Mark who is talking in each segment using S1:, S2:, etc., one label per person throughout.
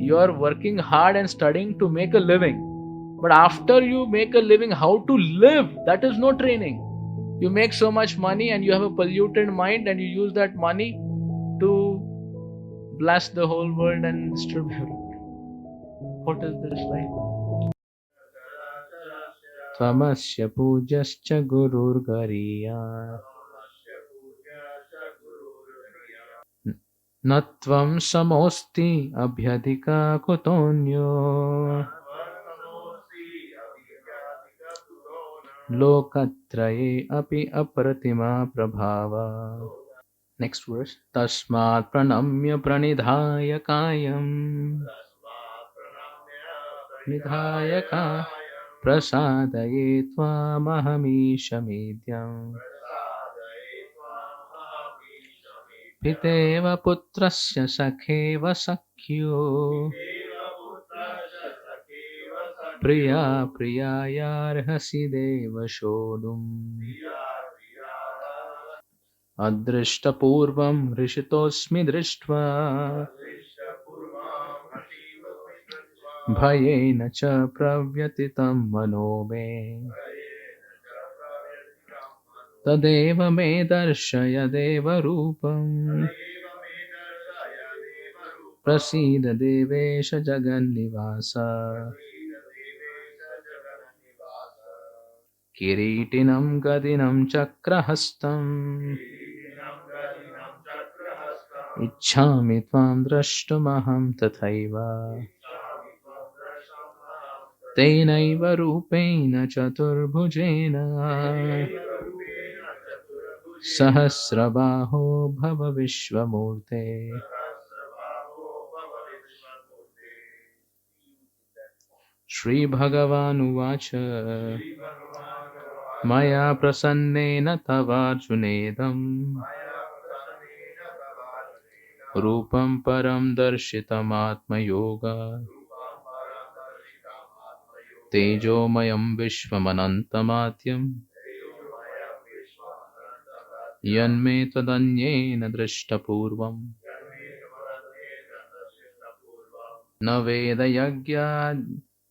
S1: You are working hard and studying to make a living. But after you make a living, how to live, that is no training. You make so much money and you have a polluted mind and you use that money to blast the whole world and disturb everyone. What is this, right? Tvamasya pujascha gurur gariya natvam samosti abhyadika kutonyo lokatraye api apratima prabhava. Next verse. Tasmat pranamya pranidhaya kayam nidhaya ka prasadaye tvamahamishamidhyam piteva putrasya sakheva sakhyo priya priyayarhasi deva shodum adrishtapurvam rishitosmi drishtva bhayena cha pravyatitam mano me tadeva me darshaya deva rupam prasida devesha jagannivasa kiritinam gadinam chakrahastam ichhami tvam drashtumaham tathaiva tenaiva rupena chaturbhujena sahasrabaho bhava vishvamurte. Shri Bhagavan Uvacha Maya prasannena tavarjunedam Rupam param darshitam atma yoga Tejomayam vishvamanantamatyam Yanme tadanyena drishtapurvam Na veda yagya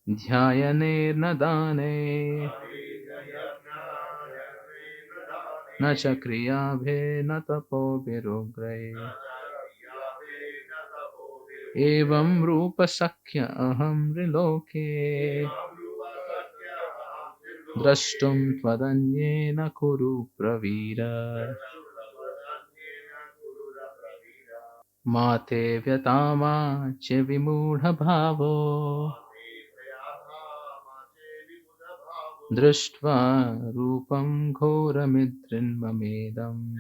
S1: dhyayane nadane Na chakriyabhe na tapo virugre Evam rupa sakya aham riloke Drashtum tvadanyena kuru pravira Mate vyatama che vimudha bhavo Drishtva rupam ghoramidrin mamedam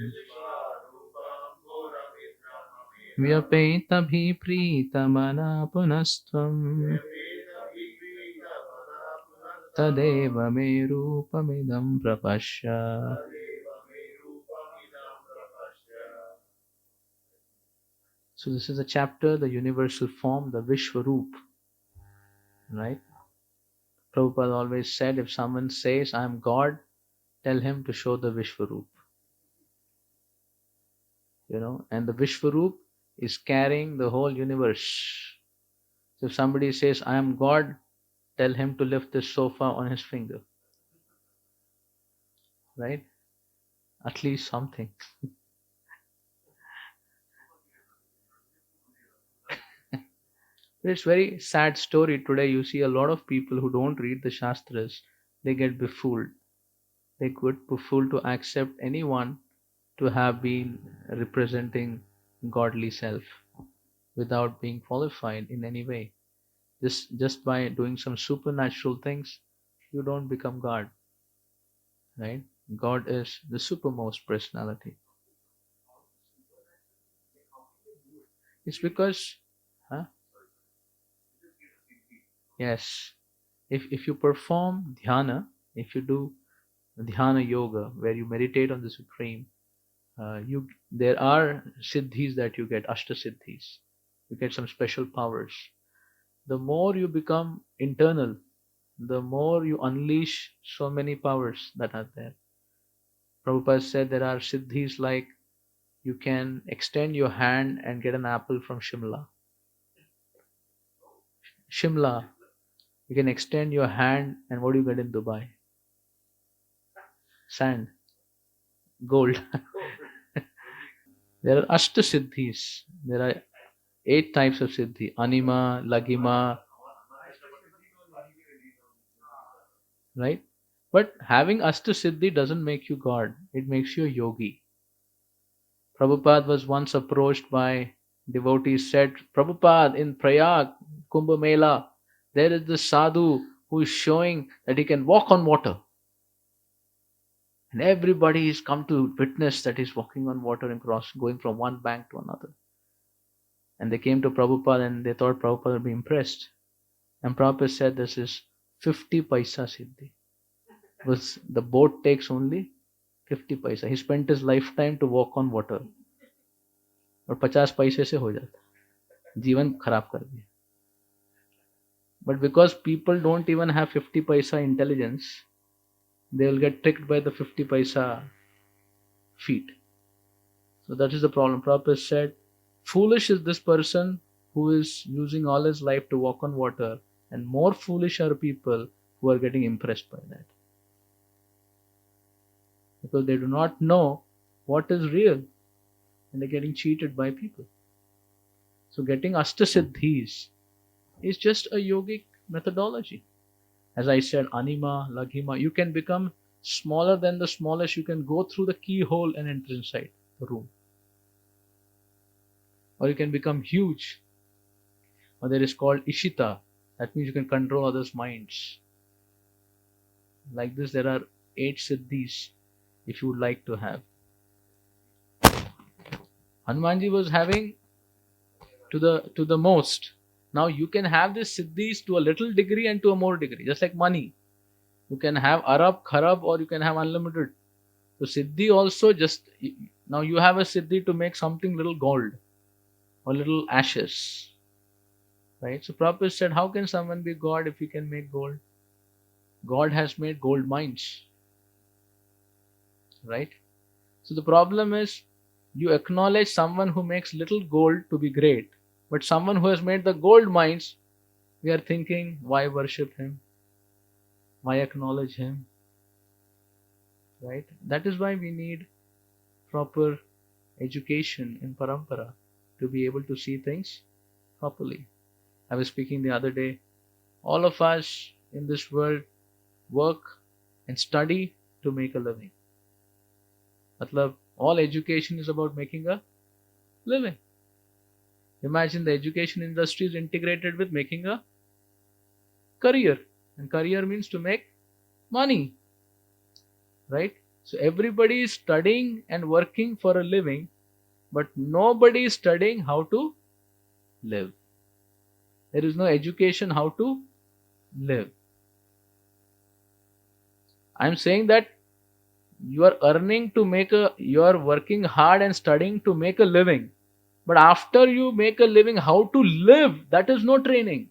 S1: Vyapeta bhiprita mana punastvam Tadeva me rupamidam prapashya. So this is a chapter, the universal form, the Vishvarupa, right? Prabhupada always said, if someone says, I am God, tell him to show the Vishvarupa. And the Vishvarupa is carrying the whole universe. So if somebody says, I am God, tell him to lift this sofa on his finger. Right? At least something. It's very sad story. Today you see a lot of people who don't read the Shastras, they get befooled. They get befooled to accept anyone to have been representing godly self without being qualified in any way. Just by doing some supernatural things, you don't become God. Right? God is the supermost personality. It's because, yes, if you perform dhyana, if you do dhyana yoga where you meditate on the Supreme, there are siddhis that you get, ashta siddhis. You get some special powers. The more you become internal, the more you unleash so many powers that are there. Prabhupada said there are siddhis like you can extend your hand and get an apple from Shimla. Shimla. You can extend your hand, and what do you get in Dubai? Sand, gold. There are Ashta Siddhis. There are 8 types of Siddhi: Anima, Lagima, right? But having Ashta Siddhi doesn't make you God, it makes you a yogi. Prabhupada was once approached by devotees, said, Prabhupada, in Prayag, Kumbh Mela, there is this sadhu who is showing that he can walk on water. And everybody is come to witness that he's walking on water and going from one bank to another. And they came to Prabhupada and they thought Prabhupada would be impressed. And Prabhupada said, this is 50 paisa siddhi. Was the boat takes only 50 paisa. He spent his lifetime to walk on water. और 50 पैसे से हो जाता, जीवन खराब कर दिया. But because people don't even have 50 paisa intelligence, they will get tricked by the 50 paisa feet. So that is the problem. Prabhupada said, foolish is this person who is using all his life to walk on water, and more foolish are people who are getting impressed by that. Because they do not know what is real, and they're getting cheated by people. So getting Astasiddhis is just a yogic methodology. As I said, Anima, Laghima, you can become smaller than the smallest. You can go through the keyhole and enter inside the room. Or you can become huge. Or there is called Ishita. That means you can control others' minds. Like this, there are 8 siddhis if you would like to have. Hanumanji was having to the most. Now you can have these siddhis to a little degree and to a more degree, just like money. You can have Arab, Kharab, or you can have unlimited. So siddhi also just, now you have a siddhi to make something little gold or little ashes. Right? So Prabhupada said, how can someone be God if he can make gold? God has made gold mines. Right? So the problem is, you acknowledge someone who makes little gold to be great, but someone who has made the gold mines, we are thinking, why worship him? Why acknowledge him? Right? That is why we need proper education in parampara to be able to see things properly. I was speaking the other day, all of us in this world work and study to make a living. Matlab, all education is about making a living. Imagine the education industry is integrated with making a career. And career means to make money. Right? So everybody is studying and working for a living, but nobody is studying how to live. There is no education how to live. I'm saying that you are earning to you are working hard and studying to make a living. But after you make a living, how to live, that is no training.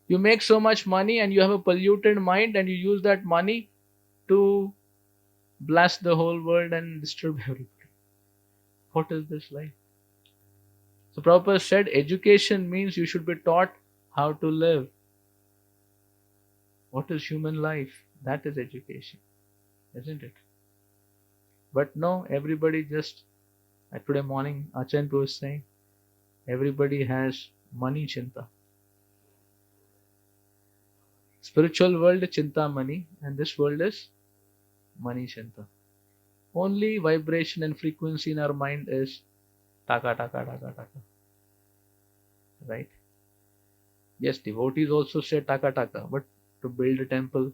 S1: You make so much money and you have a polluted mind and you use that money to blast the whole world and disturb everybody. What is this life? So Prabhupada said education means you should be taught how to live. What is human life? That is education, isn't it? But no, everybody just, today morning Achan was saying, everybody has money chinta. Spiritual world is chinta money, and this world is money chinta. Only vibration and frequency in our mind is taka, taka, taka, taka. Right? Yes, devotees also say taka, taka, but to build a temple,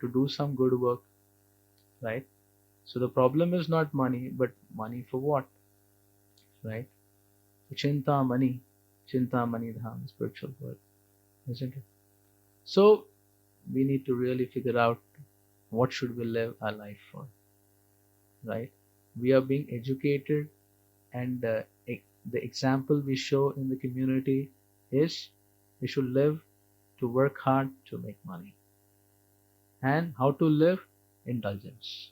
S1: to do some good work. Right? So the problem is not money, but money for what? Right? Chinta mani dham, spiritual world. Isn't it? So we need to really figure out what should we live our life for. Right? We are being educated, and the example we show in the community is we should live to work hard to make money. And how to live? Indulgence.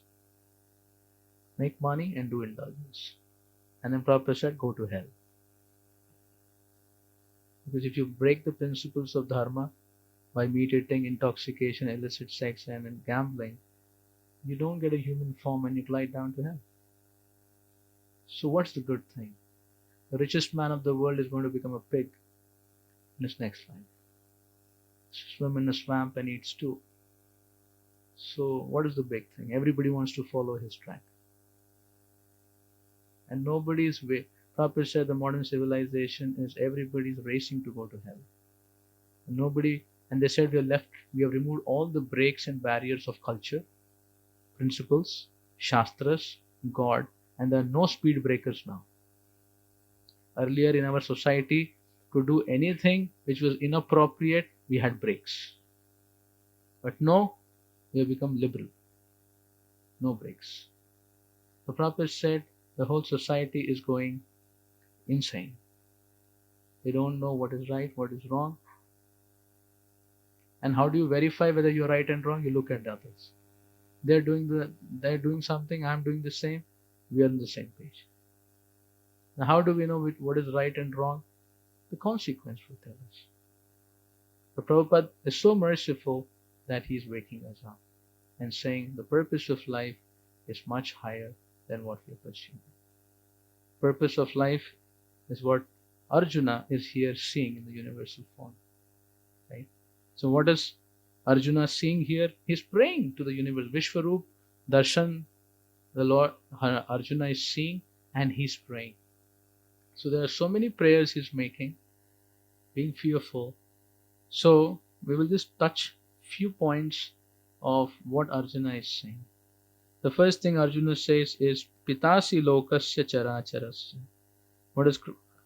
S1: Make money and do indulgence. And then Prabhupada said, go to hell. Because if you break the principles of dharma by meat eating, intoxication, illicit sex, and gambling, you don't get a human form and you glide down to hell. So what's the good thing? The richest man of the world is going to become a pig in his next life. Swim in a swamp and eat stew. So what is the big thing? Everybody wants to follow his track. And nobody's way. Prabhupada said the modern civilization is everybody's racing to go to hell. And nobody, and they said we have removed all the breaks and barriers of culture, principles, shastras, God, and there are no speed breakers now. Earlier in our society, to do anything which was inappropriate, we had breaks. But no, we have become liberal. No breaks. The Prabhupada said the whole society is going insane. They don't know what is right, what is wrong. And how do you verify whether you're right and wrong? You look at the others. They're doing something, I'm doing the same, we are on the same page. Now how do we know what is right and wrong? The consequence will tell us. But Prabhupada is so merciful that he is waking us up and saying the purpose of life is much higher than what we are pursuing. Purpose of life is what Arjuna is here seeing in the universal form. Right? So what is Arjuna seeing here? He's praying to the universe. Vishvarupa, Darshan, the Lord Arjuna is seeing and he's praying. So there are so many prayers he's making, being fearful. So we will just touch few points of what Arjuna is saying. The first thing Arjuna says is Pitasi lokasya characharasya. What does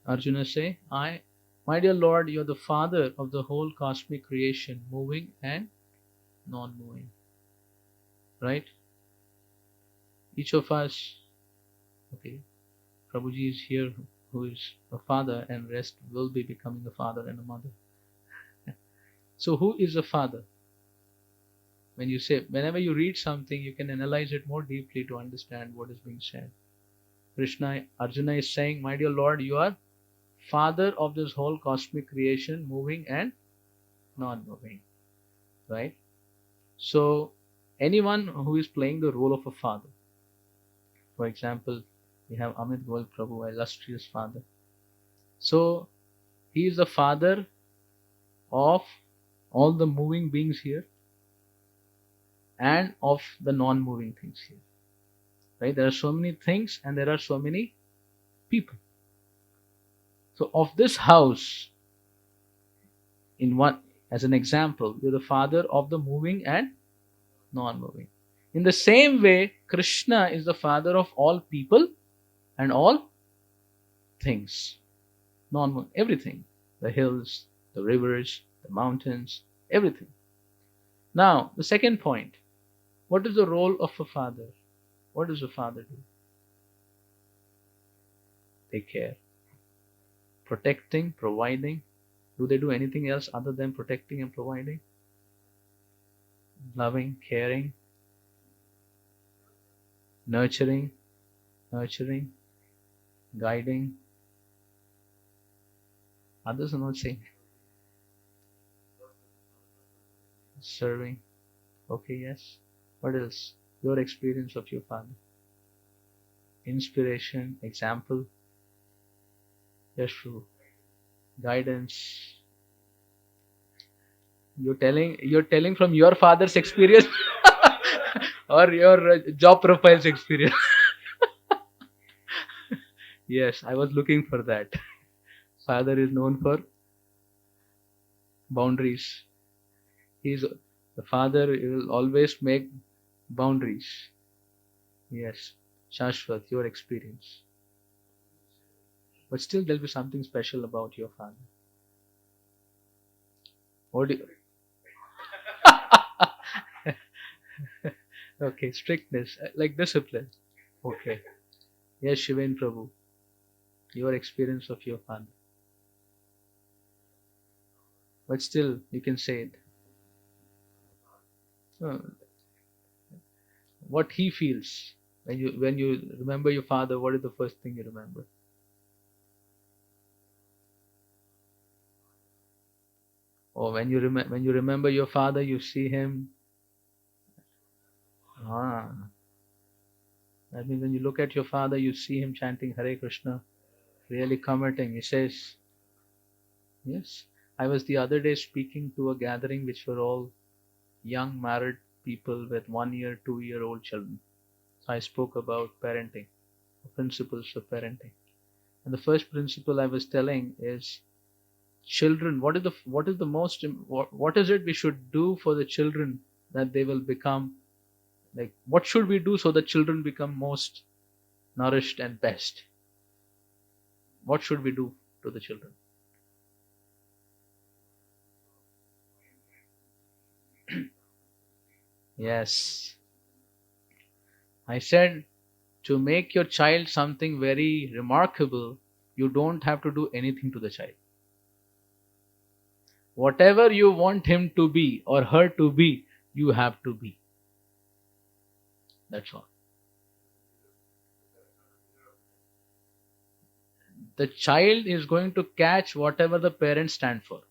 S1: Arjuna say? My dear Lord, you are the father of the whole cosmic creation, moving and non-moving. Right? Each of us, okay, Prabhuji is here who is a father, and rest will be becoming a father and a mother. So who is a father? Whenever you read something, you can analyze it more deeply to understand what is being said. Arjuna is saying, my dear Lord, you are father of this whole cosmic creation, moving and non-moving. Right? So anyone who is playing the role of a father, for example, we have Amit Goel Prabhu, illustrious father. So he is the father of all the moving beings here and of the non-moving things here. Right? There are so many things and there are so many people. So of this house, as an example, you're the father of the moving and non-moving. In the same way, Krishna is the father of all people and all things. Non-moving, everything. The hills, the rivers, the mountains, everything. Now, the second point. What is the role of a father? What does a father do? Take care. Protecting, providing. Do they do anything else other than protecting and providing? Loving, caring, nurturing, guiding. Others are not saying. Serving. Okay, yes. What else? Your experience of your father. Inspiration, example. Yes, true. Guidance. You're telling from your father's experience or your job profile's experience. Yes, I was looking for that. Father is known for boundaries. The father will always make boundaries. Yes, Shashwat, your experience. But still there'll be something special about your father. What do you... Okay, strictness, like discipline. Okay. Yes, Shiven Prabhu, your experience of your father. But still, you can say it. What he feels when you remember your father. What is the first thing you remember? Or when you remember your father, you see him. That means when you look at your father, you see him chanting Hare Krishna, really committing. He says, yes. I was the other day speaking to a gathering which were all young married people with 1 year, 2 year old children. So I spoke about parenting, principles of parenting. And the first principle I was telling is children. What is it we should do for the children that they will become like? What should we do so that children become most nourished and best? What should we do to the children? Yes. I said to make your child something very remarkable, you don't have to do anything to the child. Whatever you want him to be or her to be, you have to be. That's all. The child is going to catch whatever the parents stand for.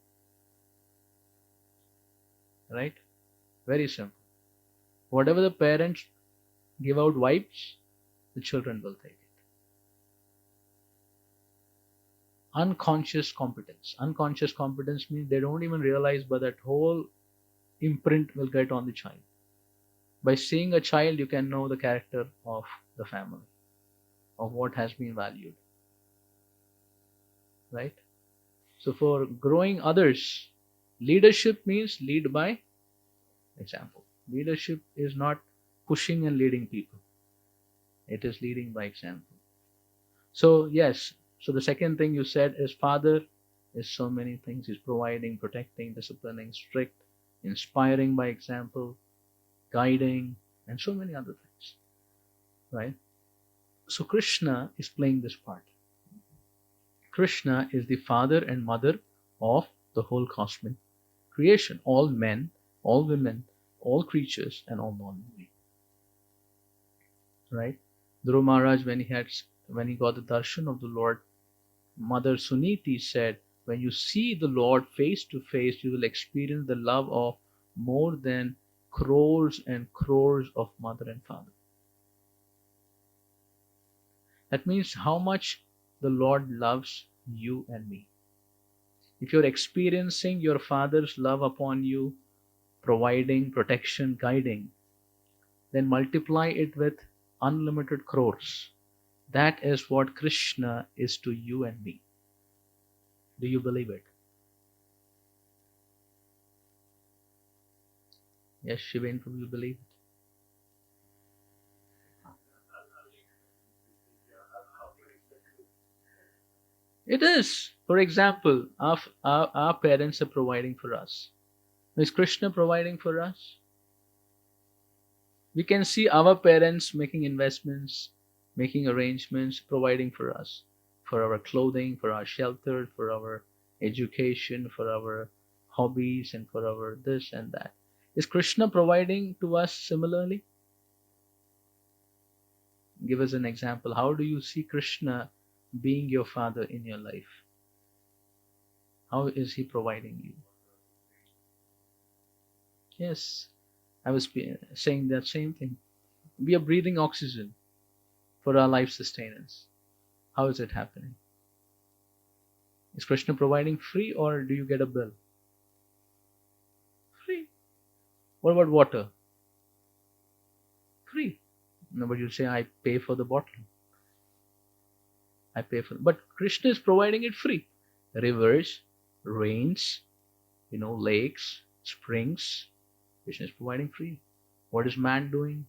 S1: Right? Very simple. Whatever the parents give out vibes, the children will take it. Unconscious competence. Unconscious competence means they don't even realize, but that whole imprint will get on the child. By seeing a child, you can know the character of the family, of what has been valued. Right? So for growing others, leadership means lead by example. Leadership is not pushing and leading people. It is leading by example. So yes, so the second thing you said is father is so many things. He's providing, protecting, disciplining, strict, inspiring by example, guiding, and so many other things. Right? So Krishna is playing this part. Krishna is the father and mother of the whole cosmic creation. All men, all women, all creatures, and all non-living. Right? Dhruva Maharaj, when he got the darshan of the Lord, Mother Suniti said, when you see the Lord face to face, you will experience the love of more than crores and crores of mother and father. That means how much the Lord loves you and me. If you're experiencing your Father's love upon you, providing, protection, guiding, then multiply it with unlimited crores. That is what Krishna is to you and me. Do you believe it? Yes, Shiven, do you believe it? It is. For example, our parents are providing for us. Is Krishna providing for us? We can see our parents making investments, making arrangements, providing for us, for our clothing, for our shelter, for our education, for our hobbies, and for our this and that. Is Krishna providing to us similarly? Give us an example. How do you see Krishna being your father in your life? How is he providing you? Yes, I was saying that same thing. We are breathing oxygen for our life sustenance. How is it happening? Is Krishna providing free or do you get a bill? Free. What about water? Free. No, but you say, I pay for the bottle. I pay for it. But Krishna is providing it free. Rivers, rains, lakes, springs. Krishna is providing free. What is man doing?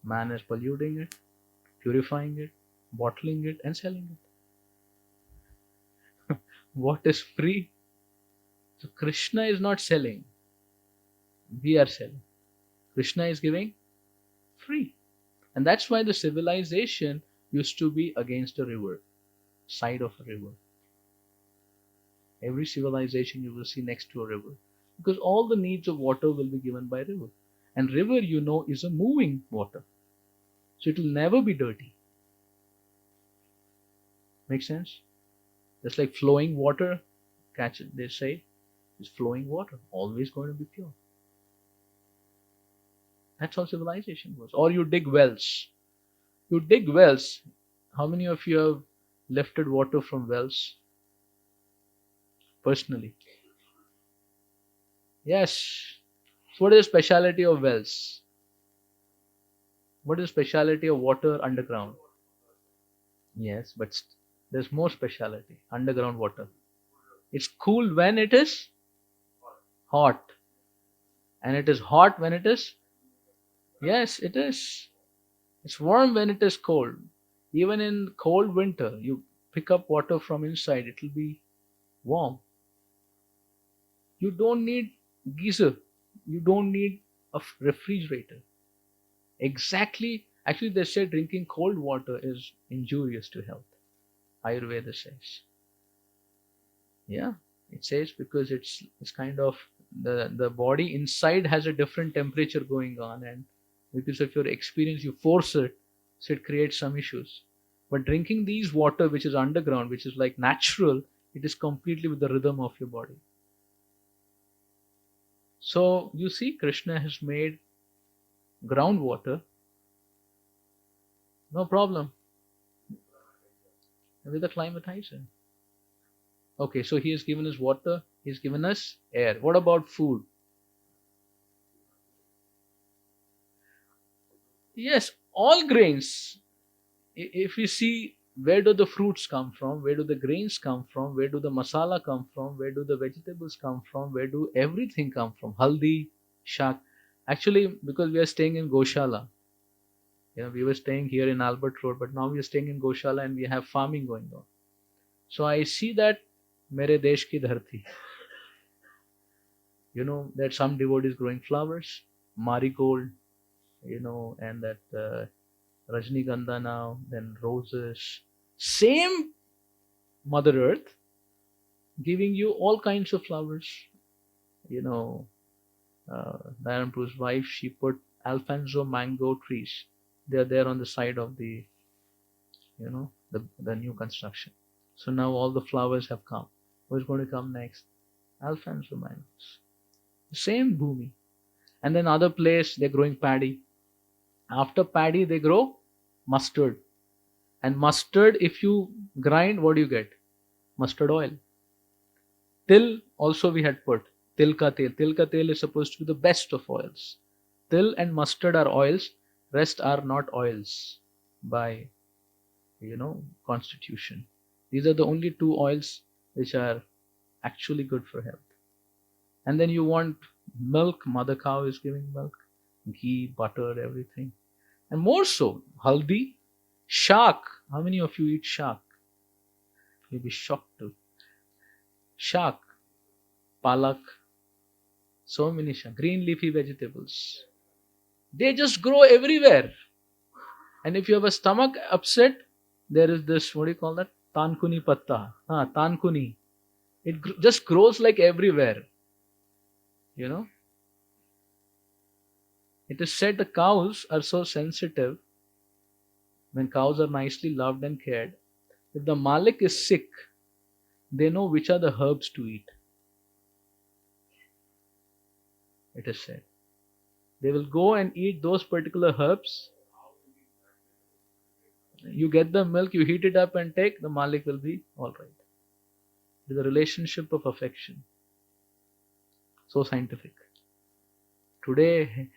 S1: Man is polluting it, purifying it, bottling it, and selling it. What is free? So Krishna is not selling. We are selling. Krishna is giving free. And that's why the civilization used to be against a river, side of a river. Every civilization you will see next to a river. Because all the needs of water will be given by river. And river, is a moving water. So it will never be dirty. Make sense? Just like flowing water, catch it, they say, It's flowing water, always going to be pure. That's how civilization was. Or you dig wells. You dig wells. How many of you have lifted water from wells personally? Yes. So what is the speciality of wells? What is the speciality of water underground? Yes, but there's more speciality. Underground water. It's cool when it is hot. And it is hot when it is. Yes, it is. It's warm when it is cold. Even in cold winter, you pick up water from inside, it will be warm. You don't need geyser. You don't need a refrigerator. Exactly. Actually, they say drinking cold water is injurious to health. Ayurveda says. Yeah, it says because it's kind of the body inside has a different temperature going on, and because of your experience, you force it, so it creates some issues. But drinking these water, which is underground, which is like natural, it is completely with the rhythm of your body. So you see, Krishna has made groundwater, no problem, with a climatizer. Okay, so he has given us water, he's given us air. What about food? Yes, all grains. If you see, where do the fruits come from, where do the grains come from, where do the masala come from, where do the vegetables come from, where do everything come from? Haldi, shak. Actually, because we are staying in Goshala, we were staying here in Albert Road, but now we are staying in Goshala and we have farming going on. So I see that mere desh ki dharti, that some devotees growing flowers, marigold, and that Rajnigandha now, then roses. Same Mother Earth giving you all kinds of flowers. You know, Dharampu's wife, she put Alfonso mango trees. They are there on the side of the new construction. So now all the flowers have come. Who's going to come next? Alfonso mangoes. Same bhumi. And then other place they're growing paddy. After paddy they grow mustard. And mustard, if you grind, what do you get? Mustard oil. Til also we had put. Til ka tel. Til ka tel is supposed to be the best of oils. Til and mustard are oils. Rest are not oils by constitution. These are the only two oils which are actually good for health. And then you want milk. Mother cow is giving milk, ghee, butter, everything. And more so, haldi, shak. How many of you eat shak? You'll be shocked too. Shak, palak, so many green leafy vegetables. They just grow everywhere. And if you have a stomach upset, there is this, what do you call that? Tankuni patta. Tankuni. It just grows like everywhere. It is said the cows are so sensitive when cows are nicely loved and cared. If the Malik is sick, they know which are the herbs to eat. It is said. They will go and eat those particular herbs. You get the milk, you heat it up and take, the Malik will be alright. It is a relationship of affection. So scientific. Today,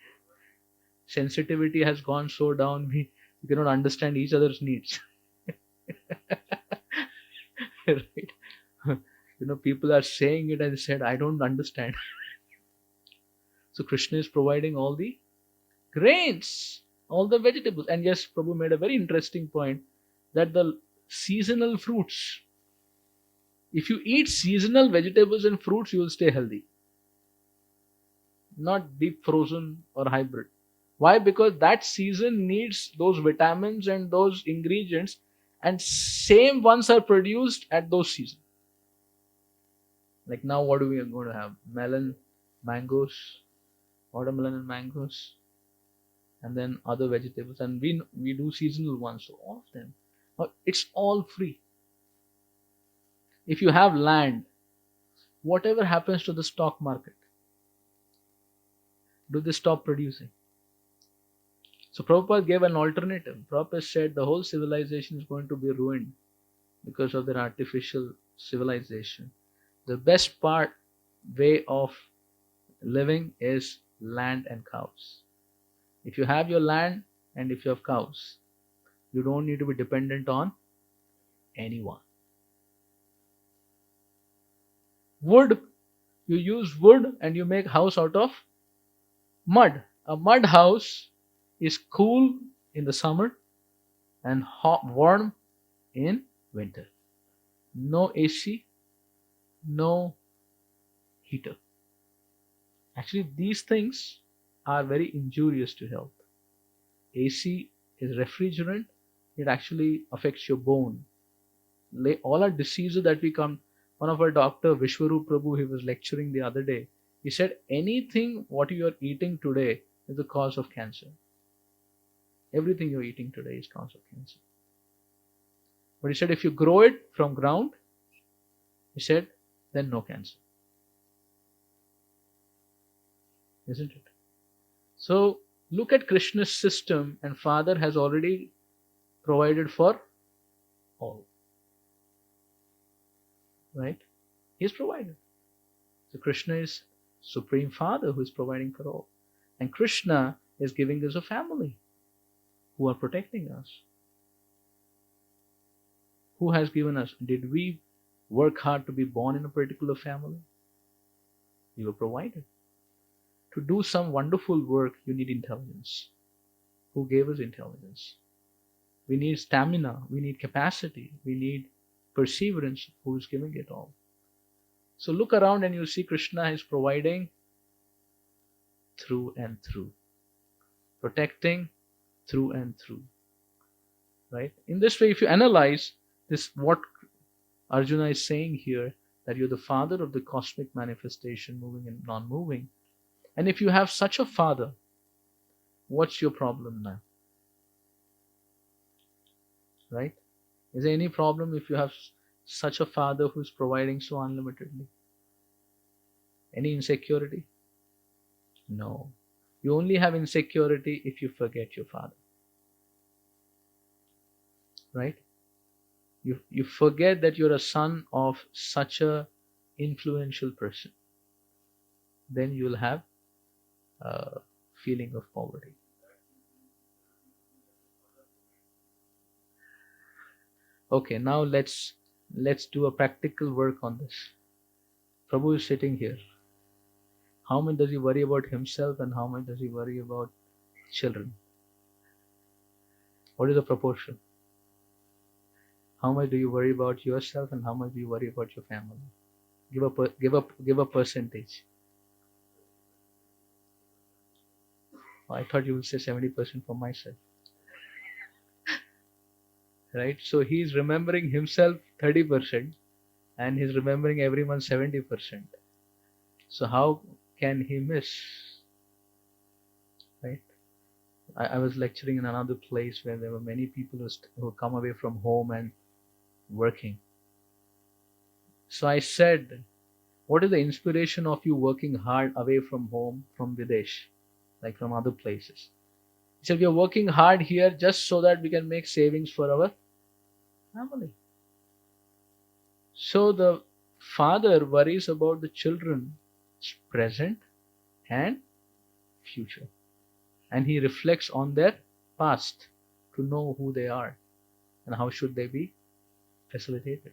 S1: sensitivity has gone so down, we cannot understand each other's needs. Right? People are saying it and said, I don't understand. So Krishna is providing all the grains, all the vegetables. And yes, Prabhu made a very interesting point that the seasonal fruits, if you eat seasonal vegetables and fruits, you will stay healthy. Not deep frozen or hybrid. Why? Because that season needs those vitamins and those ingredients, and same ones are produced at those seasons. Like now, what are we going to have? Melon, mangoes, watermelon and mangoes, and then other vegetables. And we do seasonal ones, so all of them. It's all free. If you have land, Whatever happens to the stock market? Do they stop producing? So Prabhupada gave an alternative. Prabhupada said the whole civilization is going to be ruined because of their artificial civilization. The best way of living is land and cows. If you have your land and if you have cows, you don't need to be dependent on anyone. Wood, you use wood and you make house out of mud. A mud house is cool in the summer and warm in winter. No AC, no heater. Actually, these things are very injurious to health. AC is refrigerant. It actually affects your bone. All our diseases that we come. One of our doctor, Vishvarupa Prabhu, he was lecturing the other day. He said anything what you are eating today is the cause of cancer. Everything you're eating today is cause of cancer. But he said if you grow it from ground, he said then no cancer. Isn't it? So look at Krishna's system, and Father has already provided for all. Right? He's provided. So Krishna is Supreme Father who is providing for all. And Krishna is giving us a family who are protecting us. Who has given us? Did we work hard to be born in a particular family? We were provided. To do some wonderful work, you need intelligence. Who gave us intelligence? We need stamina. We need capacity. We need perseverance. Who is giving it all? So look around and you see Krishna is providing through and through. Protecting through and through. Right? In this way, if you analyze this, what Arjuna is saying here, that you're the father of the cosmic manifestation, moving and non-moving. And if you have such a father, what's your problem now? Right? Is there any problem if you have such a father who's providing so unlimitedly? Any insecurity? No. You only have insecurity if you forget your father. Right? You forget that you're a son of such a influential person. Then you'll have a feeling of poverty. Okay, now let's do a practical work on this. Prabhu is sitting here. How much does he worry about himself and how much does he worry about children? What is the proportion? How much do you worry about yourself and how much do you worry about your family? Give a percentage. I thought you would say 70% for myself. Right? So he's remembering himself 30% and he's remembering everyone 70%. So how can he miss? Right? I was lecturing in another place where there were many people who come away from home and working. So I said, what is the inspiration of you working hard away from home, from Videsh, like from other places? He said, we are working hard here just so that we can make savings for our family. So the father worries about the children's present and future. And he reflects on their past to know who they are and how should they be facilitated.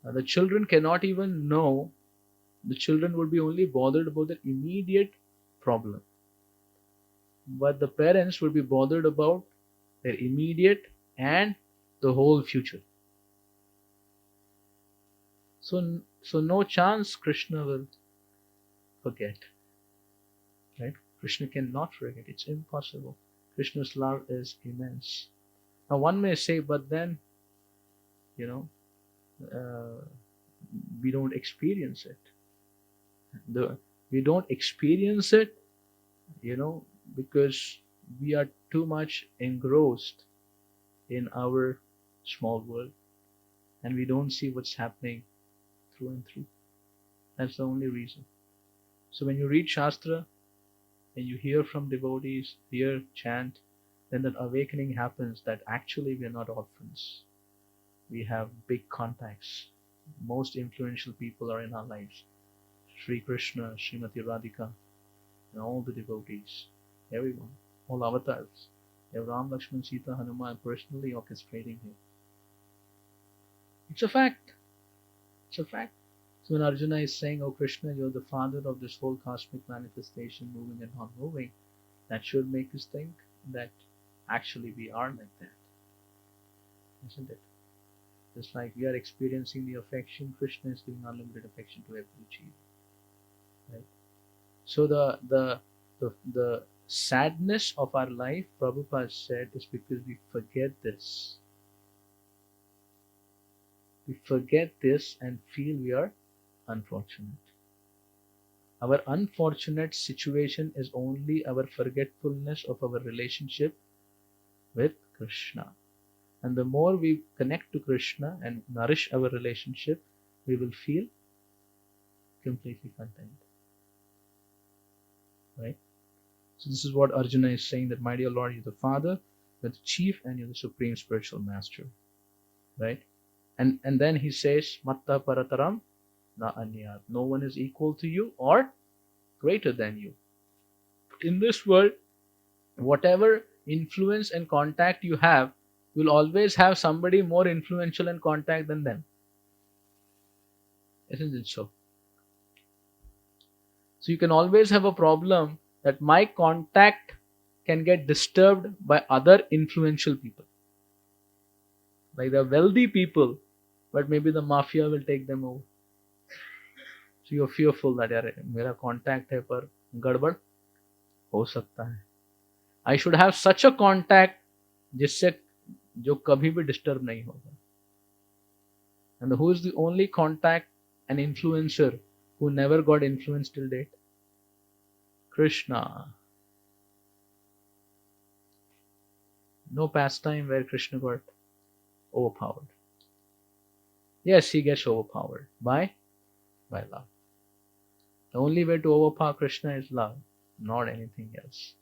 S1: Now, the children cannot even know. The children would be only bothered about the immediate problem. But the parents would be bothered about their immediate and the whole future. So no chance Krishna will forget. Right? Krishna cannot forget. It's impossible. Krishna's love is immense. Now one may say, but then, we don't experience it. We don't experience it, because we are too much engrossed in our small world and we don't see what's happening through and through. That's the only reason. So when you read Shastra and you hear from devotees, hear chant, then that awakening happens that actually we are not orphans. We have big contacts. Most influential people are in our lives. Sri Krishna, Srimati Radhika, and all the devotees, everyone, all avatars. You have Ram, Lakshman, Sita, Hanuman personally orchestrating here. It's a fact. It's a fact. So when Arjuna is saying, "Oh Krishna, you're the father of this whole cosmic manifestation, moving and not moving," that should make us think that actually we are like that. Isn't it? Just like we are experiencing the affection, Krishna is giving unlimited affection to every jeev. Right? So the sadness of our life, Prabhupada said, is because we forget this. We forget this and feel we are unfortunate. Our unfortunate situation is only our forgetfulness of our relationship with Krishna. And the more we connect to Krishna and nourish our relationship, we will feel completely content. Right? So this is what Arjuna is saying, that my dear Lord, you're the Father, you're the Chief, and you're the Supreme Spiritual Master. Right? And then he says, Matta Parataram na anyat. No one is equal to you or greater than you. In this world, whatever influence and contact you have, you'll always have somebody more influential and contact than them. Isn't it so? So you can always have a problem that my contact can get disturbed by other influential people. Like the wealthy people, but maybe the mafia will take them over. So you're fearful that यार मेरा contact है पर गड़बड़ हो सकता है. I should have such a contact जिससे जो कभी भी disturb नहीं होगा. And who is the only contact and influencer who never got influenced till date? Krishna. No pastime where Krishna got overpowered. Yes, he gets overpowered. By love. The only way to overpower Krishna is love, not anything else.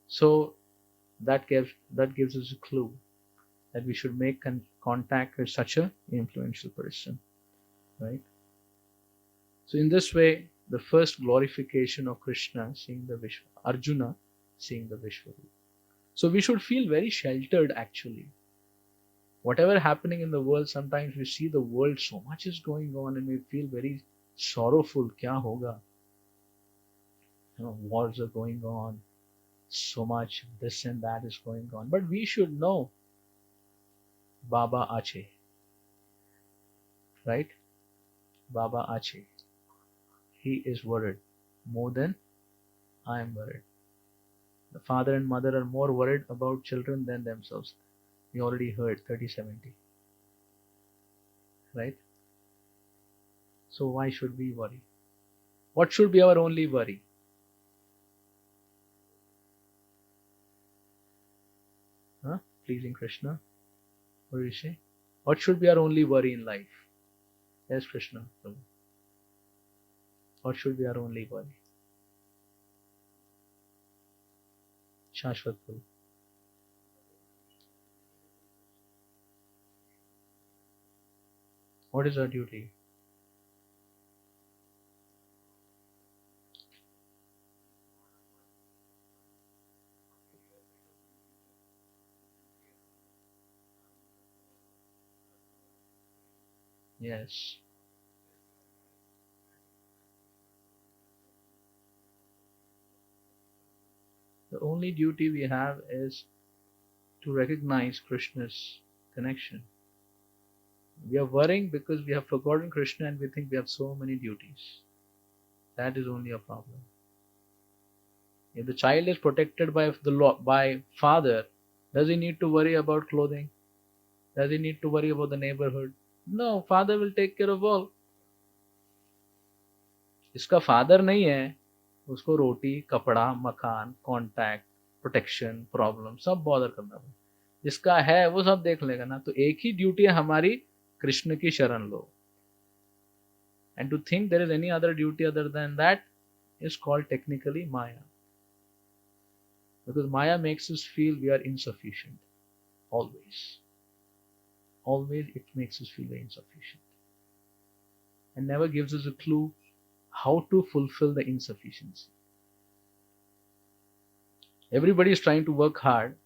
S1: So that gives us a clue that we should make contact with such an influential person, right? So in this way, the first glorification of Krishna, seeing the Arjuna seeing the Vishvarupa. So we should feel very sheltered actually. Whatever happening in the world, sometimes we see the world, so much is going on and we feel very sorrowful. Kya hoga? Wars are going on, so much this and that is going on. But we should know Baba Ache. Right? Baba Ache. He is worried more than I am worried. The father and mother are more worried about children than themselves. We already heard 30-70. Right? So why should we worry? What should be our only worry? Pleasing Krishna? What do you say? What should be our only worry in life? Yes, Krishna. What should be our only worry? Shashvat Prabhu. What is our duty? Yes. The only duty we have is to recognize Krishna's connection. We are worrying because we have forgotten Krishna and we think we have so many duties. That is only a problem. If the child is protected by by father, does he need to worry about clothing? Does he need to worry about the neighborhood? No, father will take care of all. इसका father नहीं है, उसको रोटी, कपड़ा, मकान, contact, protection, problem सब bother करना पड़ेगा. जिसका है वो सब देख लेगा ना. तो एक ही ड्यूटी है हमारी, कृष्ण की शरण लो. And to think there is any other duty other than that is called technically Maya. Because Maya makes us feel we are insufficient. Always. Always it makes us feel very insufficient. And never gives us a clue how to fulfill the insufficiency. Everybody is trying to work hard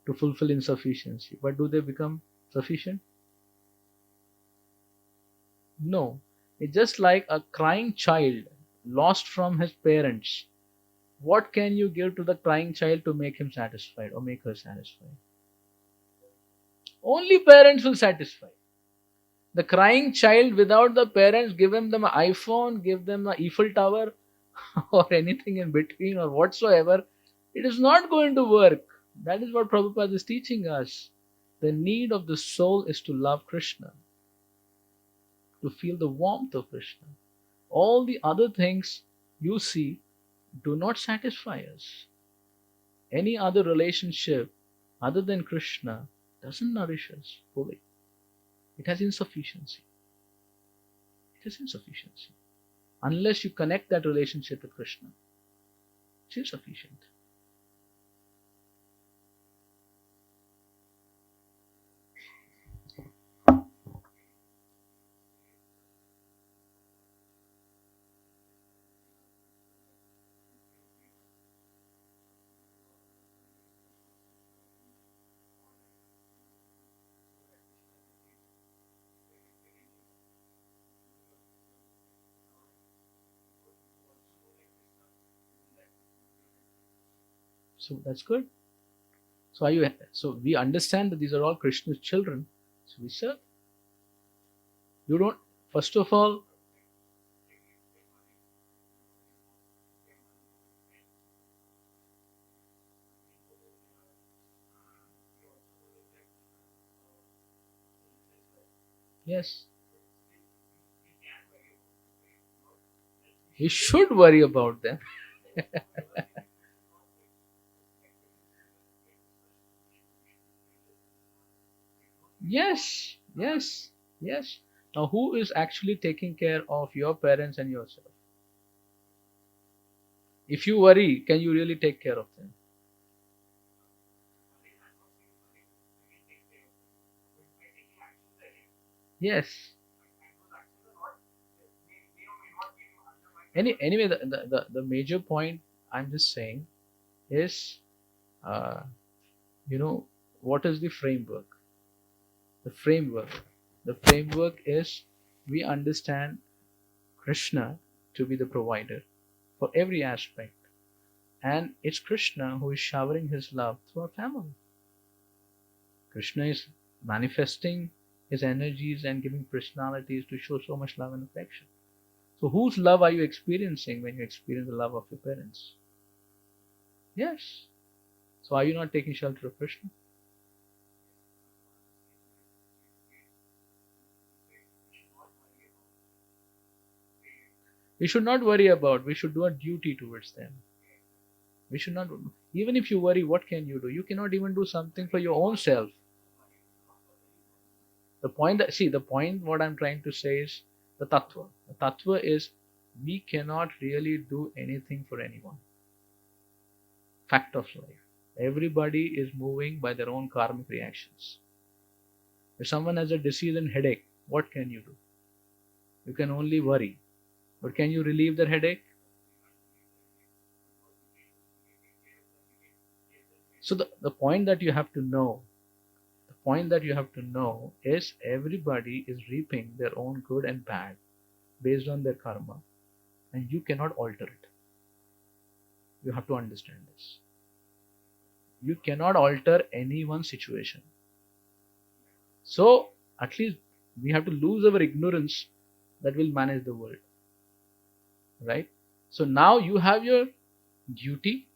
S1: to fulfill insufficiency. But do they become sufficient? No. It's just like a crying child lost from his parents. What can you give to the crying child to make him satisfied or make her satisfied? Only parents will satisfy. The crying child without the parents, give them an iPhone, give them an Eiffel Tower, or anything in between, or whatsoever, it is not going to work. That is what Prabhupada is teaching us. The need of the soul is to love Krishna, to feel the warmth of Krishna. All the other things you see do not satisfy us. Any other relationship other than Krishna doesn't nourish us fully. It has insufficiency. It has insufficiency. Unless you connect that relationship with Krishna, it's insufficient. So that's good. So we understand that these are all Krishna's children. So we serve. You don't, first of all, yes, we should worry about them. Yes, yes, yes. Now, who is actually taking care of your parents and yourself? If you worry, can you really take care of them? Yes. Anyway, the major point I'm just saying is, uh, you know, what is the framework? The framework. The framework is we understand Krishna to be the provider for every aspect. And it's Krishna who is showering his love through our family. Krishna is manifesting his energies and giving personalities to show so much love and affection. So, whose love are you experiencing when you experience the love of your parents? Yes. So, are you not taking shelter of Krishna? We should not worry about, we should do our duty towards them. We should not, even if you worry, what can you do? You cannot even do something for your own self. The point what I'm trying to say is the tattva. The tattva is we cannot really do anything for anyone. Fact of life. Everybody is moving by their own karmic reactions. If someone has a disease and headache, what can you do? You can only worry. But can you relieve their headache? So the point that you have to know, the point that you have to know is everybody is reaping their own good and bad based on their karma, and you cannot alter it. You have to understand this. You cannot alter anyone's situation. So at least we have to lose our ignorance that will manage the world. Right? So now you have your duty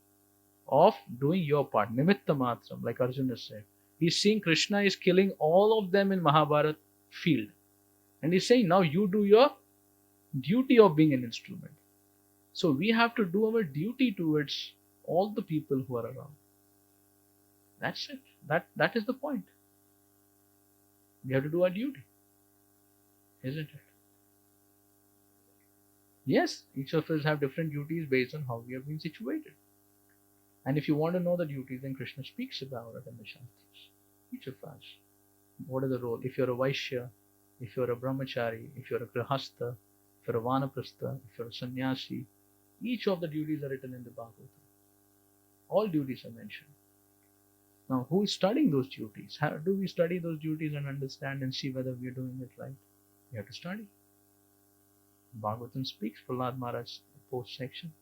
S1: of doing your part. Nimitta matram, like Arjuna said. He's seeing Krishna is killing all of them in Mahabharat field. And he's saying, now you do your duty of being an instrument. So we have to do our duty towards all the people who are around. That's it. That is the point. We have to do our duty. Isn't it? Yes, each of us have different duties based on how we have been situated. And if you want to know the duties, then Krishna speaks about it in the Shastras. Each of us. What is the role? If you're a Vaishya, if you're a Brahmachari, if you're a Grihastha, if you're a Vanaprastha, if you're a Sannyasi, each of the duties are written in the Bhagavatam. All duties are mentioned. Now, who is studying those duties? How do we study those duties and understand and see whether we are doing it right? We have to study. Bhagavatam speaks, Prahlad Maharaj post section.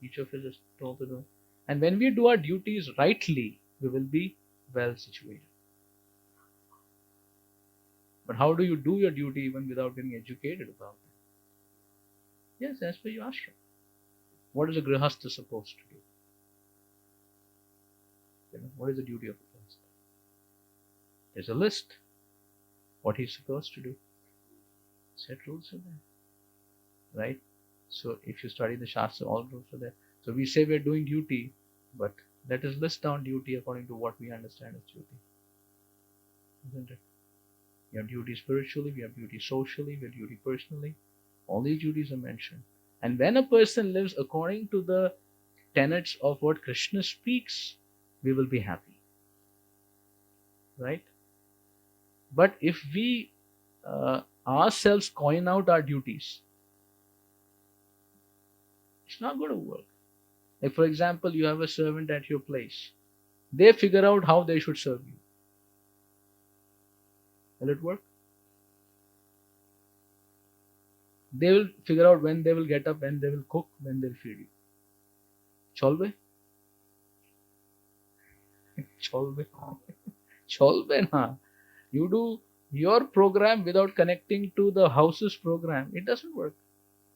S1: Each of us is told to do. And when we do our duties rightly, we will be well situated. But how do you do your duty even without getting educated about it? Yes, as per your ashram. What is a grihastha supposed to do? What is the duty of a grihastha? There's a list. What he's supposed to do. Set rules are there. Right? So if you study the Shastra, all rules are there. So we say we are doing duty, but let us list down duty according to what we understand as duty. Isn't it? We have duty spiritually, we have duty socially, we have duty personally. All these duties are mentioned. And when a person lives according to the tenets of what Krishna speaks, we will be happy. Right? But if we ourselves coin out our duties, it's not going to work. Like, for example, you have a servant at your place. They figure out how they should serve you. Will it work? They will figure out when they will get up, when they will cook, when they'll feed you. Cholbe? Cholbe. Cholbe na. You do your program without connecting to the house's program. It doesn't work.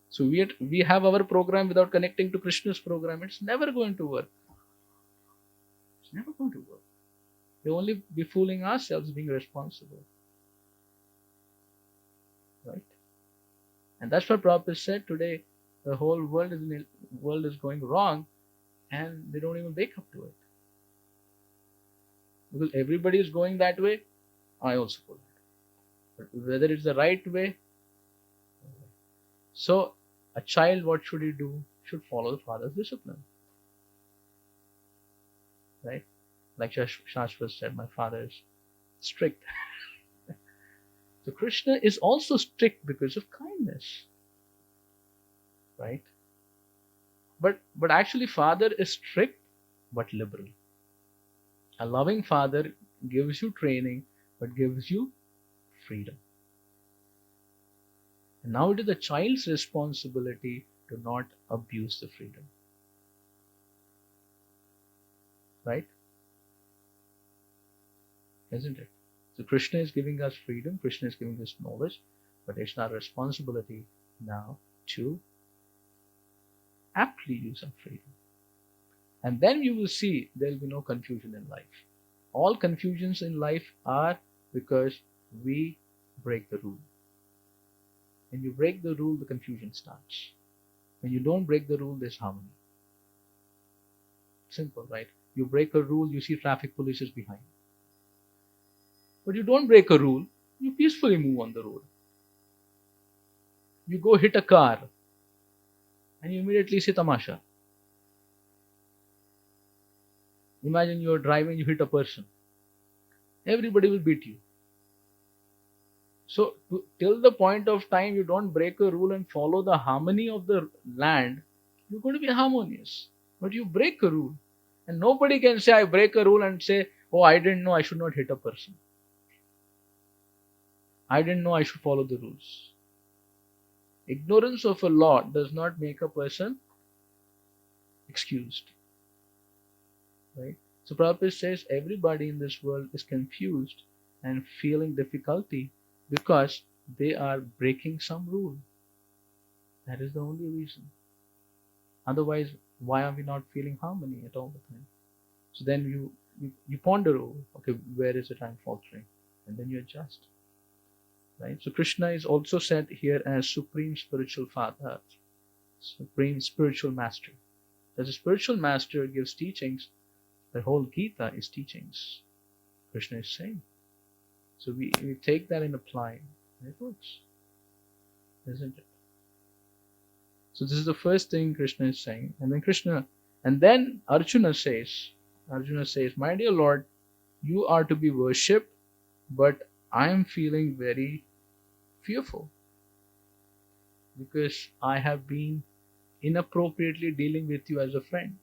S1: So we have our program without connecting to Krishna's program. It's never going to work. It's never going to work. We'll only be fooling ourselves being responsible. Right? And that's what Prabhupada said today. The whole world is going wrong, and they don't even wake up to it. Because everybody is going that way, I also go that way. But whether it's the right way. So, a child, what should he do? Should follow the father's discipline. Right? Like Shashwat said, my father is strict. So Krishna is also strict because of kindness. Right? But actually father is strict but liberal. A loving father gives you training but gives you freedom. And now it is the child's responsibility to not abuse the freedom. Right? Isn't it? So Krishna is giving us freedom, Krishna is giving us knowledge, but it's our responsibility now to aptly use our freedom. And then you will see there will be no confusion in life. All confusions in life are because we break the rule. When you break the rule, the confusion starts. When you don't break the rule, there's harmony. Simple, right? You break a rule, you see traffic police is behind. But you don't break a rule, you peacefully move on the road. You go hit a car, and you immediately see tamasha. Imagine you're driving, you hit a person. Everybody will beat you. So, till the point of time you don't break a rule and follow the harmony of the land, you're going to be harmonious. But you break a rule. And nobody can say, I break a rule and say, oh, I didn't know I should not hit a person. I didn't know I should follow the rules. Ignorance of a law does not make a person excused. Right? So Prabhupada says everybody in this world is confused and feeling difficulty because they are breaking some rule. That is the only reason. Otherwise, why are we not feeling harmony at all the time? So then you ponder, oh, okay, where is it I'm faltering? And then you adjust. Right? So Krishna is also said here as Supreme Spiritual Father, Supreme Spiritual Master. As a spiritual master gives teachings, the whole Gita is teachings. Krishna is saying. So we take that and apply, and it works. Isn't it? So this is the first thing Krishna is saying. And then Arjuna says, my dear Lord, you are to be worshipped, but I am feeling very fearful because I have been inappropriately dealing with you as a friend.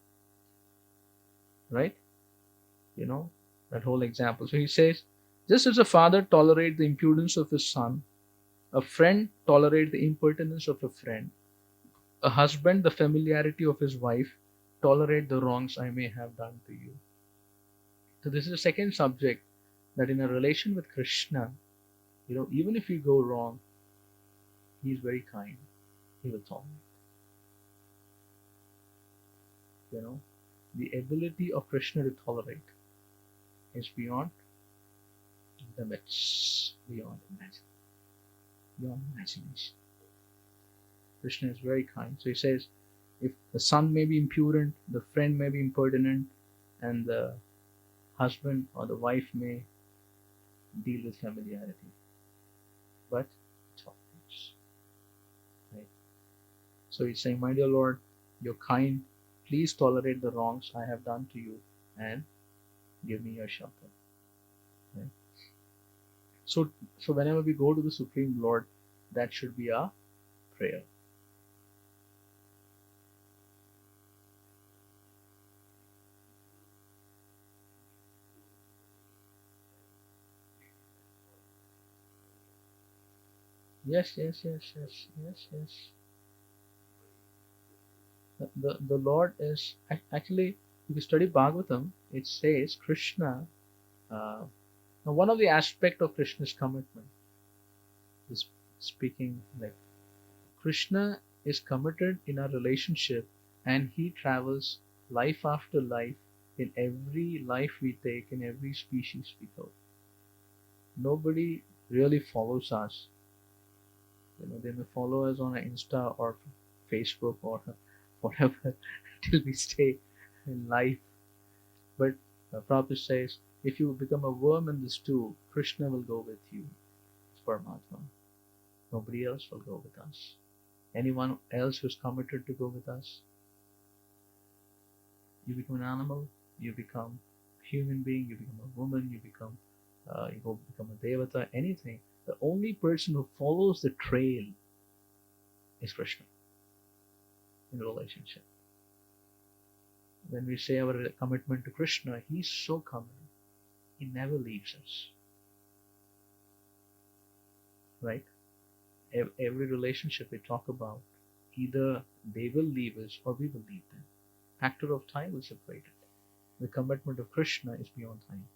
S1: Right? You know, that whole example. So he says, just as a father tolerates the impudence of his son, a friend tolerates the impertinence of a friend, a husband the familiarity of his wife, tolerate the wrongs I may have done to you. So this is the second subject, that in a relation with Krishna, even if you go wrong, he is very kind. He will tolerate. You know, the ability of Krishna to tolerate is beyond limits, beyond imagination. Krishna is very kind. So he says, if the son may be impudent, the friend may be impertinent, and the husband or the wife may deal with familiarity, but tolerance. Right? So he's saying, my dear Lord, you're kind. Please tolerate the wrongs I have done to you and give me your shelter. Right? So whenever we go to the Supreme Lord, that should be our prayer. Yes. The Lord is actually, if you study Bhagavatam, it says Krishna. Now, one of the aspect of Krishna's commitment is speaking like Krishna is committed in our relationship, and he travels life after life in every life we take, in every species we go. Nobody really follows us. They may follow us on Insta or Facebook or whatever till we stay in life. But Prabhupada says, if you become a worm in the stew, Krishna will go with you. It's Paramatma. Nobody else will go with us. Anyone else who's committed to go with us, you become an animal, you become a human being, you become a woman, you become a devata, anything. The only person who follows the trail is Krishna in a relationship. When we say our commitment to Krishna, he's so committed. He never leaves us. Right? Every relationship we talk about, either they will leave us or we will leave them. Factor of time will separate it. The commitment of Krishna is beyond time.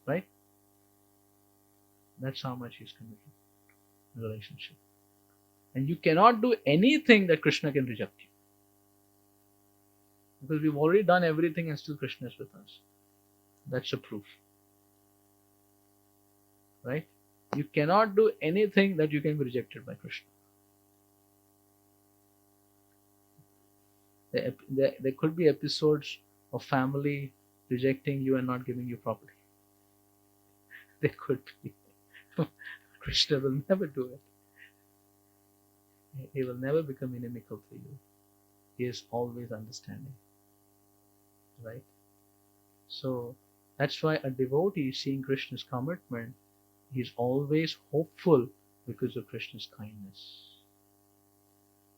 S1: Right? That's how much he's committed in a relationship. And you cannot do anything that Krishna can reject you. Because we've already done everything and still Krishna is with us. That's a proof. Right? You cannot do anything that you can be rejected by Krishna. There could be episodes of family rejecting you and not giving you property. There could be. Krishna will never do it. He will never become inimical to you. He is always understanding. Right? So that's why a devotee seeing Krishna's commitment, he is always hopeful because of Krishna's kindness.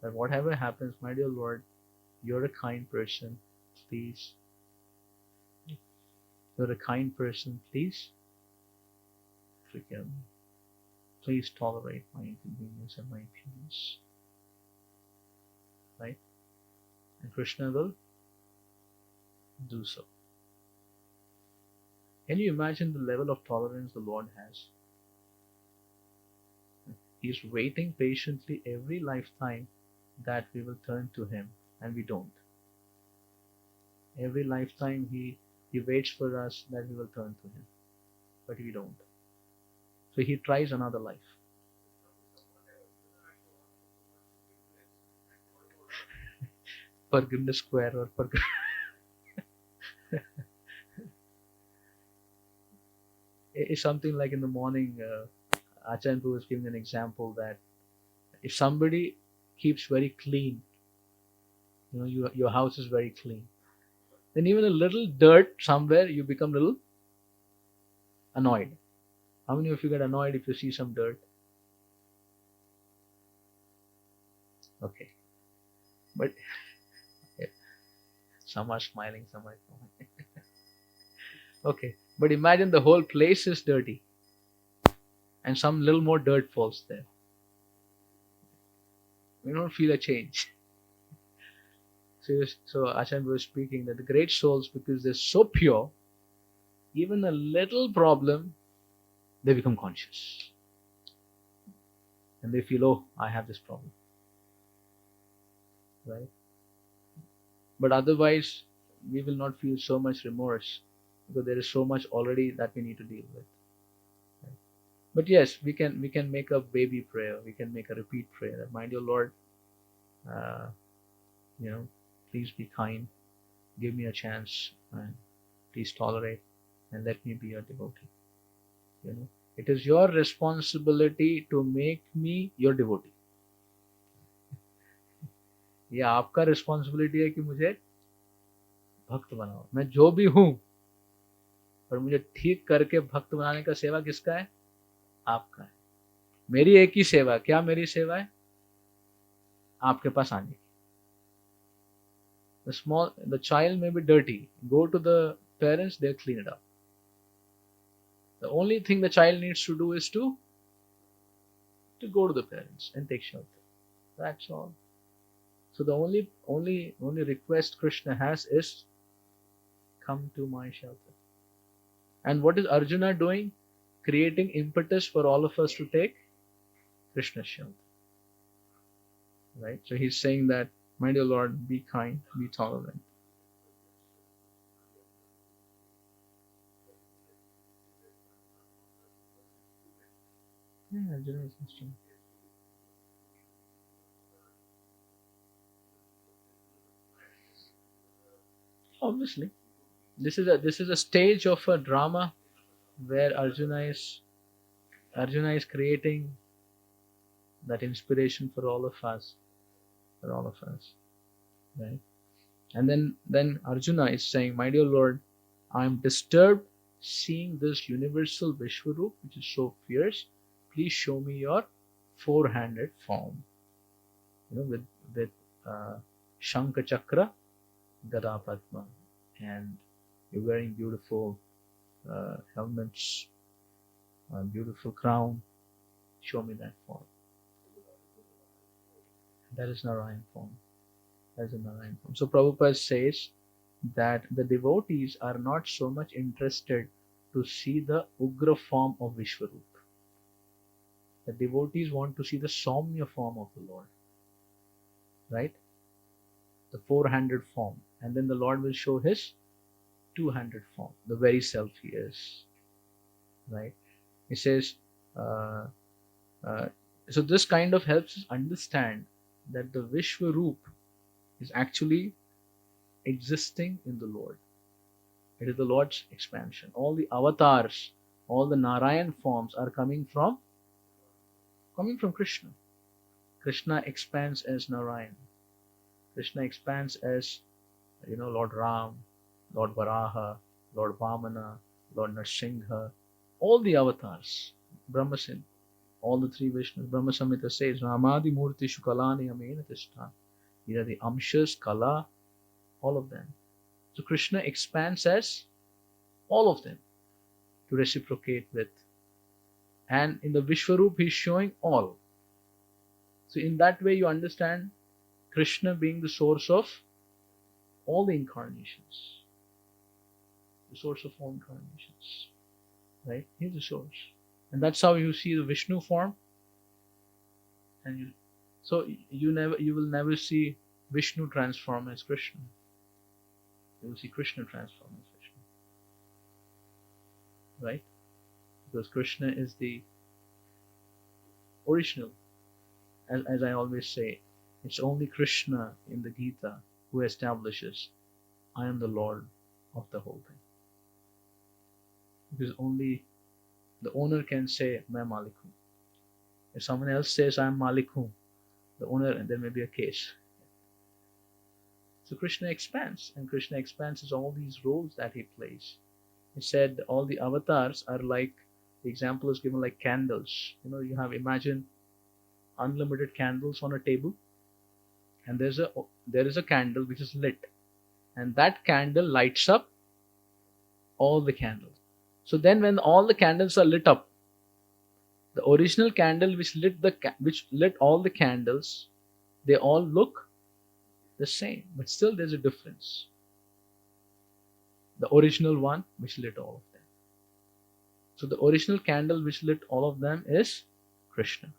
S1: That whatever happens, my dear Lord, you're a kind person, please. You're a kind person, please forgive me. Please tolerate my inconvenience and my impudence. Right? And Krishna will do so. Can you imagine the level of tolerance the Lord has? He's waiting patiently every lifetime that we will turn to Him, and we don't. Every lifetime He waits for us that we will turn to Him, but we don't. So He tries another life. Forgiveness square or it's something like in the morning, Acharya was giving an example that If somebody keeps very clean, your house is very clean, then even a little dirt somewhere, you become a little annoyed. How many of you get annoyed if you see some dirt? Okay, but yeah, some are smiling, some are not. Okay, but imagine the whole place is dirty and some little more dirt falls there. You don't feel a change. So Acharya was speaking that the great souls, because they're so pure, even a little problem, they become conscious. And they feel, oh, I have this problem. Right? But otherwise, we will not feel so much remorse because there is so much already that we need to deal with. Right? But yes, we can make a baby prayer. We can make a repeat prayer. That, mind your Lord, uh, please be kind. Give me a chance, and please tolerate, and let me be a devotee. It is your responsibility to make me your devotee. ये आपका responsibility है कि मुझे भक्त बनाओ. मैं जो भी हूं, पर मुझे ठीक करके भक्त बनाने का सेवा किसका है? आपका है. मेरी एक ही सेवा. क्या मेरी सेवा है? आपके पास आने की. The child may be dirty. Go to the parents, they'll clean it up. The only thing the child needs to do is to go to the parents and take shelter. That's all. So the only request Krishna has is, come to my shelter. And what is Arjuna doing? Creating impetus for all of us to take Krishna's shelter. Right? So he's saying that, my dear Lord, be kind, be tolerant. Yeah, Arjuna is interesting. Obviously, this is a stage of a drama where Arjuna is creating that inspiration for all of us, right? And then Arjuna is saying, my dear Lord, I am disturbed seeing this universal Vishvarupa, which is so fierce. Please show me your four-handed form, with Shankha Chakra, Gada Padma, and you're wearing beautiful helmets, beautiful crown. Show me that form. That is Narayan form. That is a Narayan form. So Prabhupada says that the devotees are not so much interested to see the Ugra form of Vishvarupa. The devotees want to see the Saumya form of the Lord. Right? The four-handed form. And then the Lord will show his two-handed form, the very self he is. Right? He says, so this kind of helps us understand that the Vishvarupa is actually existing in the Lord. It is the Lord's expansion. All the avatars, all the Narayan forms are coming from Krishna. Krishna expands as Narayan. Krishna expands as Lord Ram, Lord Varaha, Lord Vamana, Lord Narsingha, all the avatars, Brahmasin, all the three Vishnus. Brahma Samhita says, Ramadi Murti Shukalani Amena Tishta. These are the Amshas, Kala, all of them. So Krishna expands as all of them to reciprocate with. And in the Vishwarup, he's showing all. So in that way, you understand Krishna being the source of all the incarnations. The source of all incarnations. Right? He's the source. And that's how you see the Vishnu form. And you will never see Vishnu transform as Krishna. You will see Krishna transform as Vishnu. Right? Because Krishna is the original. As I always say, it's only Krishna in the Gita who establishes, I am the Lord of the whole thing. Because only the owner can say, Main Malik hoon. If someone else says, I am Malik hoon, the owner, and there may be a case. So Krishna expands, and Krishna expands is all these roles that he plays. He said all the avatars are like, the example is given like candles. You have, imagine unlimited candles on a table, and there is a candle which is lit, and that candle lights up all the candles. So then when all the candles are lit up, the original candle which lit all the candles, they all look the same, but still there's a difference. The original one which lit all of them. So the original candle which lit all of them is Krishna.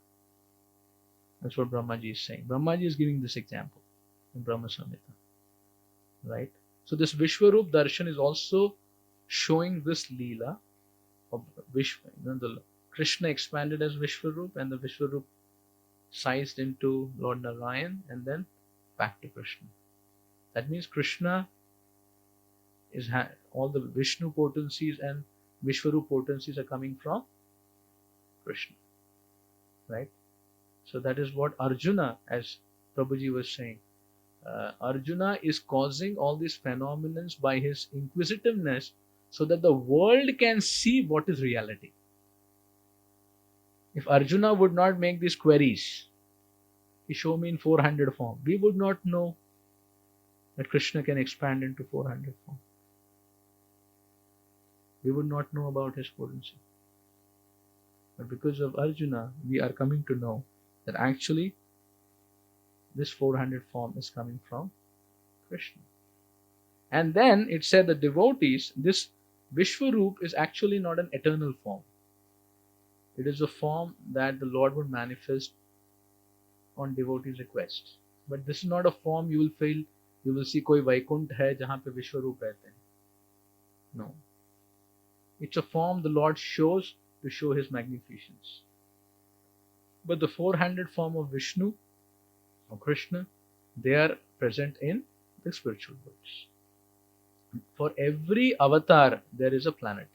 S1: That's what Brahmaji is saying. Brahmaji is giving this example in Brahma Samhita. Right? So this Vishvarup darshan is also showing this Leela of the Krishna expanded as Vishvarup, and the Vishvarup sized into Lord Narayan and then back to Krishna. That means Krishna is all the Vishnu potencies and Vishvarup potencies are coming from Krishna. Right? So that is what Arjuna, as Prabhuji was saying, Arjuna is causing all these phenomena by his inquisitiveness so that the world can see what is reality. If Arjuna would not make these queries, he show me in 400 form, we would not know that Krishna can expand into 400 form. We would not know about his potency. But because of Arjuna, we are coming to know that actually this 400 form is coming from Krishna. And then it said the devotees, this Vishvarup is actually not an eternal form. It is a form that the Lord would manifest on devotees' request. But this is not a form you will see koi Vaikunt hai jahan pe Vishvarup rehte hain. No. It's a form the Lord shows to show his magnificence. But the 400 form of Vishnu or Krishna, they are present in the spiritual worlds. For every avatar, there is a planet.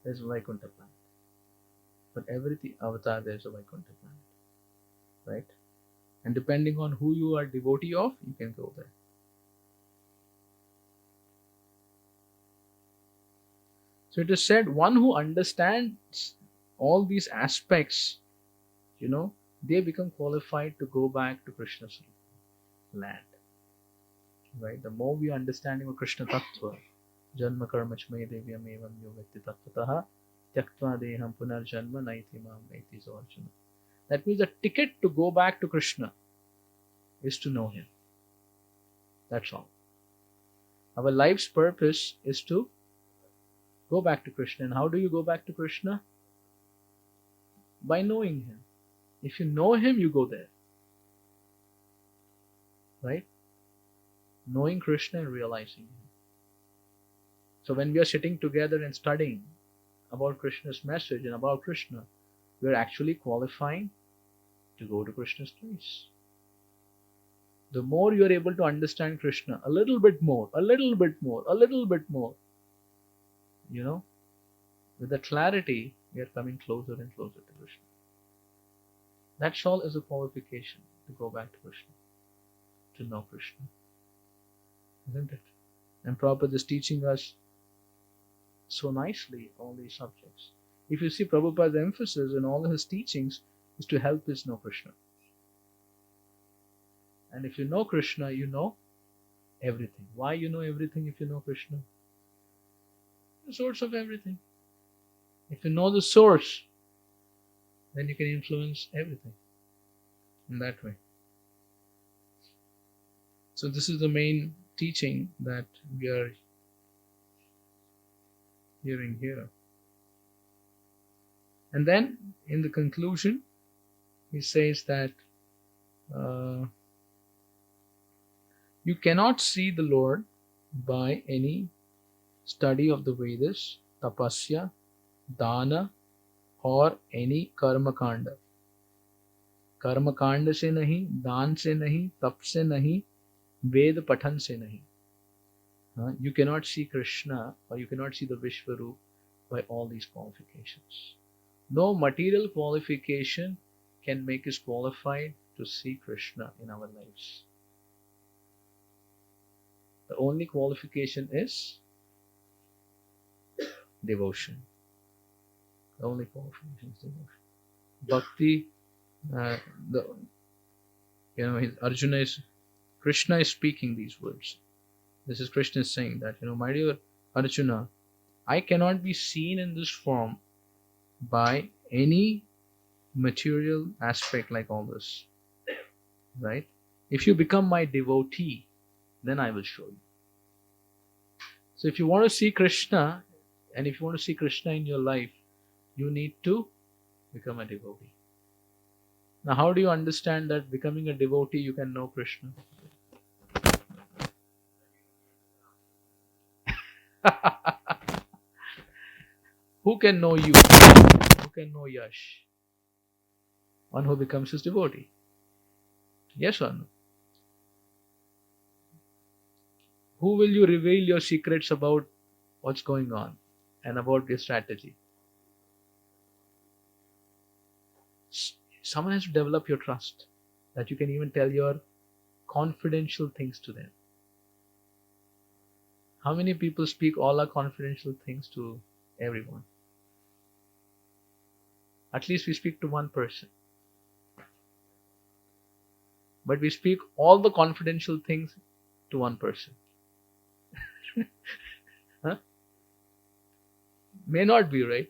S1: There is a Vaikuntha planet. For every avatar, there is a Vaikuntha planet. Right? And depending on who you are devotee of, you can go there. So it is said, one who understands all these aspects, they become qualified to go back to Krishna's land. Right? The more we are understanding of Krishna Tattva, Janma Karma Chmaya Devyam Evam Yovetti Tattvataha Tyaktva Deham Punar Janma Naiti Mam Naiti Arjuna. That means the ticket to go back to Krishna is to know him. That's all. Our life's purpose is to go back to Krishna. And how do you go back to Krishna? By knowing him. If you know him, you go there. Right? Knowing Krishna and realizing him. So when we are sitting together and studying about Krishna's message and about Krishna, we are actually qualifying to go to Krishna's place. The more you are able to understand Krishna a little bit more, with the clarity, we are coming closer and closer to Krishna. That's all is a qualification to go back to Krishna, to know Krishna. Isn't it? And Prabhupada is teaching us so nicely all these subjects. If you see Prabhupada's emphasis in all his teachings is to help us know Krishna. And if you know Krishna, you know everything. Why you know everything if you know Krishna? The source of everything. If you know the source, then you can influence everything in that way. So this is the main teaching that we are hearing here. And then in the conclusion, he says that you cannot see the Lord by any study of the Vedas, tapasya, dana, or any karma kanda. Karma kanda se nahi, dan se nahi, tap se nahi, ved pathan se nahi. You cannot see Krishna or you cannot see the Vishvarup by all these qualifications. No material qualification can make us qualified to see Krishna in our lives. The only qualification is devotion. The only qualification is devotion. Bhakti, uh, the Arjuna is, Krishna is speaking these words. This is Krishna saying that, my dear Arjuna, I cannot be seen in this form by any material aspect like all this. Right? If you become my devotee, then I will show you. So if you want to see Krishna, and if you want to see Krishna in your life, you need to become a devotee. Now, how do you understand that becoming a devotee you can know Krishna? Who can know you? Who can know Yash? One who becomes his devotee. Yes or no? Who will you reveal your secrets about what's going on and about your strategy? Someone has to develop your trust, that you can even tell your confidential things to them. How many people speak all our confidential things to everyone? At least we speak to one person. But we speak all the confidential things to one person. Huh? May not be, right?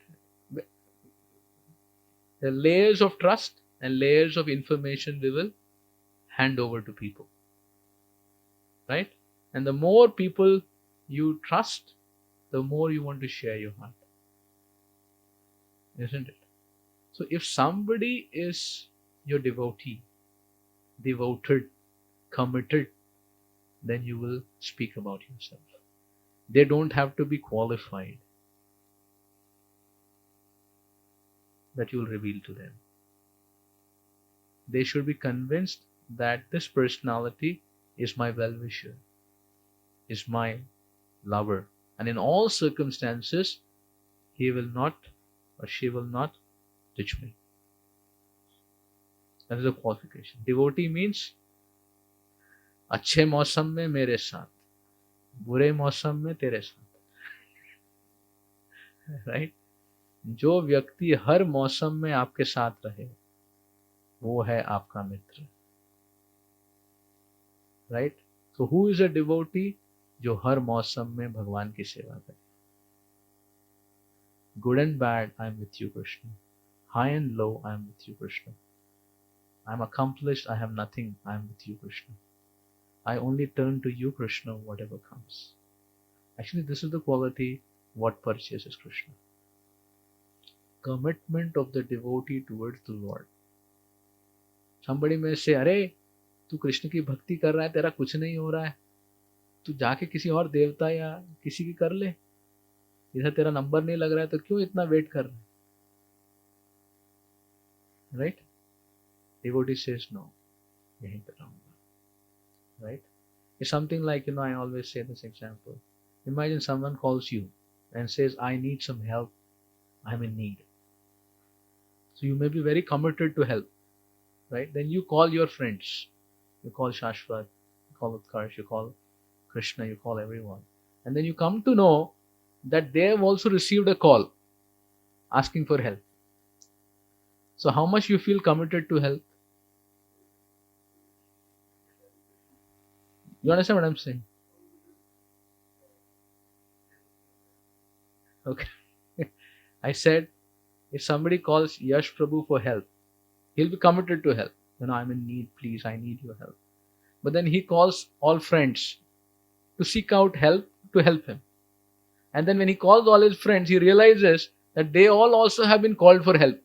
S1: The layers of trust and layers of information we will hand over to people. Right? And the more people you trust, the more you want to share your heart. Isn't it? So if somebody is your devotee, devoted, committed, then you will speak about yourself. They don't have to be qualified, that you will reveal to them. They should be convinced that this personality is my well-wisher, is my lover, and in all circumstances, he will not or she will not ditch me. That is a qualification. Devotee means अच्छे मौसम में मेरे साथ, बुरे मौसम में तेरे साथ. Right? जो व्यक्ति हर मौसम में आपके साथ रहे, वो है आपका मित्र. Right? So who is a devotee? जो हर मौसम में भगवान की सेवा करे. Good and bad, I am with you, Krishna. High and low, I am with you, Krishna. I am accomplished, I have nothing, I am with you, Krishna. I only turn to you, Krishna, whatever comes. Actually, this is the quality what purchases Krishna. Commitment of the devotee towards the Lord. Somebody may say, अरे तू कृष्ण की भक्ति कर रहा है, तेरा कुछ नहीं हो रहा है, तू जाके किसी और देवता या किसी की कर ले, इधर तेरा नंबर नहीं लग रहा है, तो क्यों इतना वेट कर रहा है? Right? Devotee says no, यहीं पे रहूंगा. Right? It's something like, I always say this example. Imagine someone calls you and says, I need some help, I'm in need. So you may be very committed to help. Right? Then you call your friends. You call Shashvat, you call Utkarsh, you call Krishna, you call everyone. And then you come to know that they have also received a call asking for help. So how much you feel committed to help? You understand what I'm saying? Okay. I said, if somebody calls Yash Prabhu for help, he'll be committed to help. I'm in need, please, I need your help. But then he calls all friends to seek out help, to help him. And then when he calls all his friends, he realizes that they all also have been called for help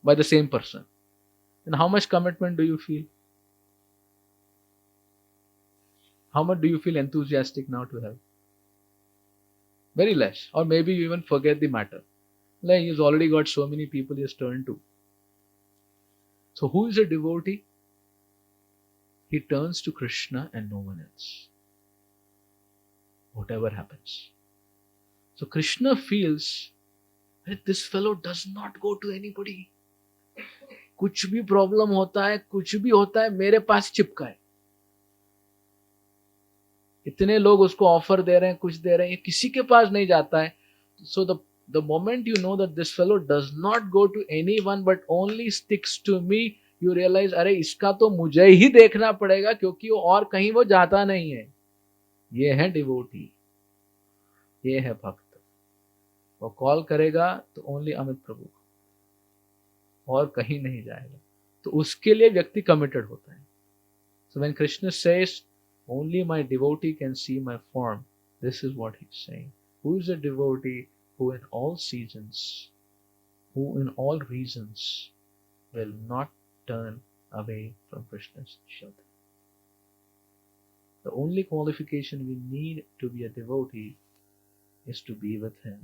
S1: by the same person. Then how much commitment do you feel? How much do you feel enthusiastic now to help? Very less. Or maybe you even forget the matter. Like he's already got so many people he has turned to. So who is a devotee? He turns to Krishna and no one else. Whatever happens. So Krishna feels that this fellow does not go to anybody. कुछ भी problem होता है, कुछ भी होता है, मेरे पास चिपका है। इतने लोग उसको ऑफर दे रहे हैं, कुछ दे रहे हैं, किसी के पास नहीं जाता है। So the moment you know that this fellow does not go to anyone but only sticks to me, you realize अरे इसका तो मुझे ही देखना पड़ेगा, क्योंकि वो और कहीं वो जाता नहीं है। ये है डिवोटी, ये है भक्त। वो कॉल करेगा तो ओनली अमित प्रभु, और कहीं नहीं जाएगा। तो उसके लिए व्यक्ति कमिटेड होता है। So when Krishna says only my devotee can see my form, this is what he's saying. Who is a devotee who in all seasons, who in all reasons will not turn away from Krishna's shelter? The only qualification we need to be a devotee is to be with him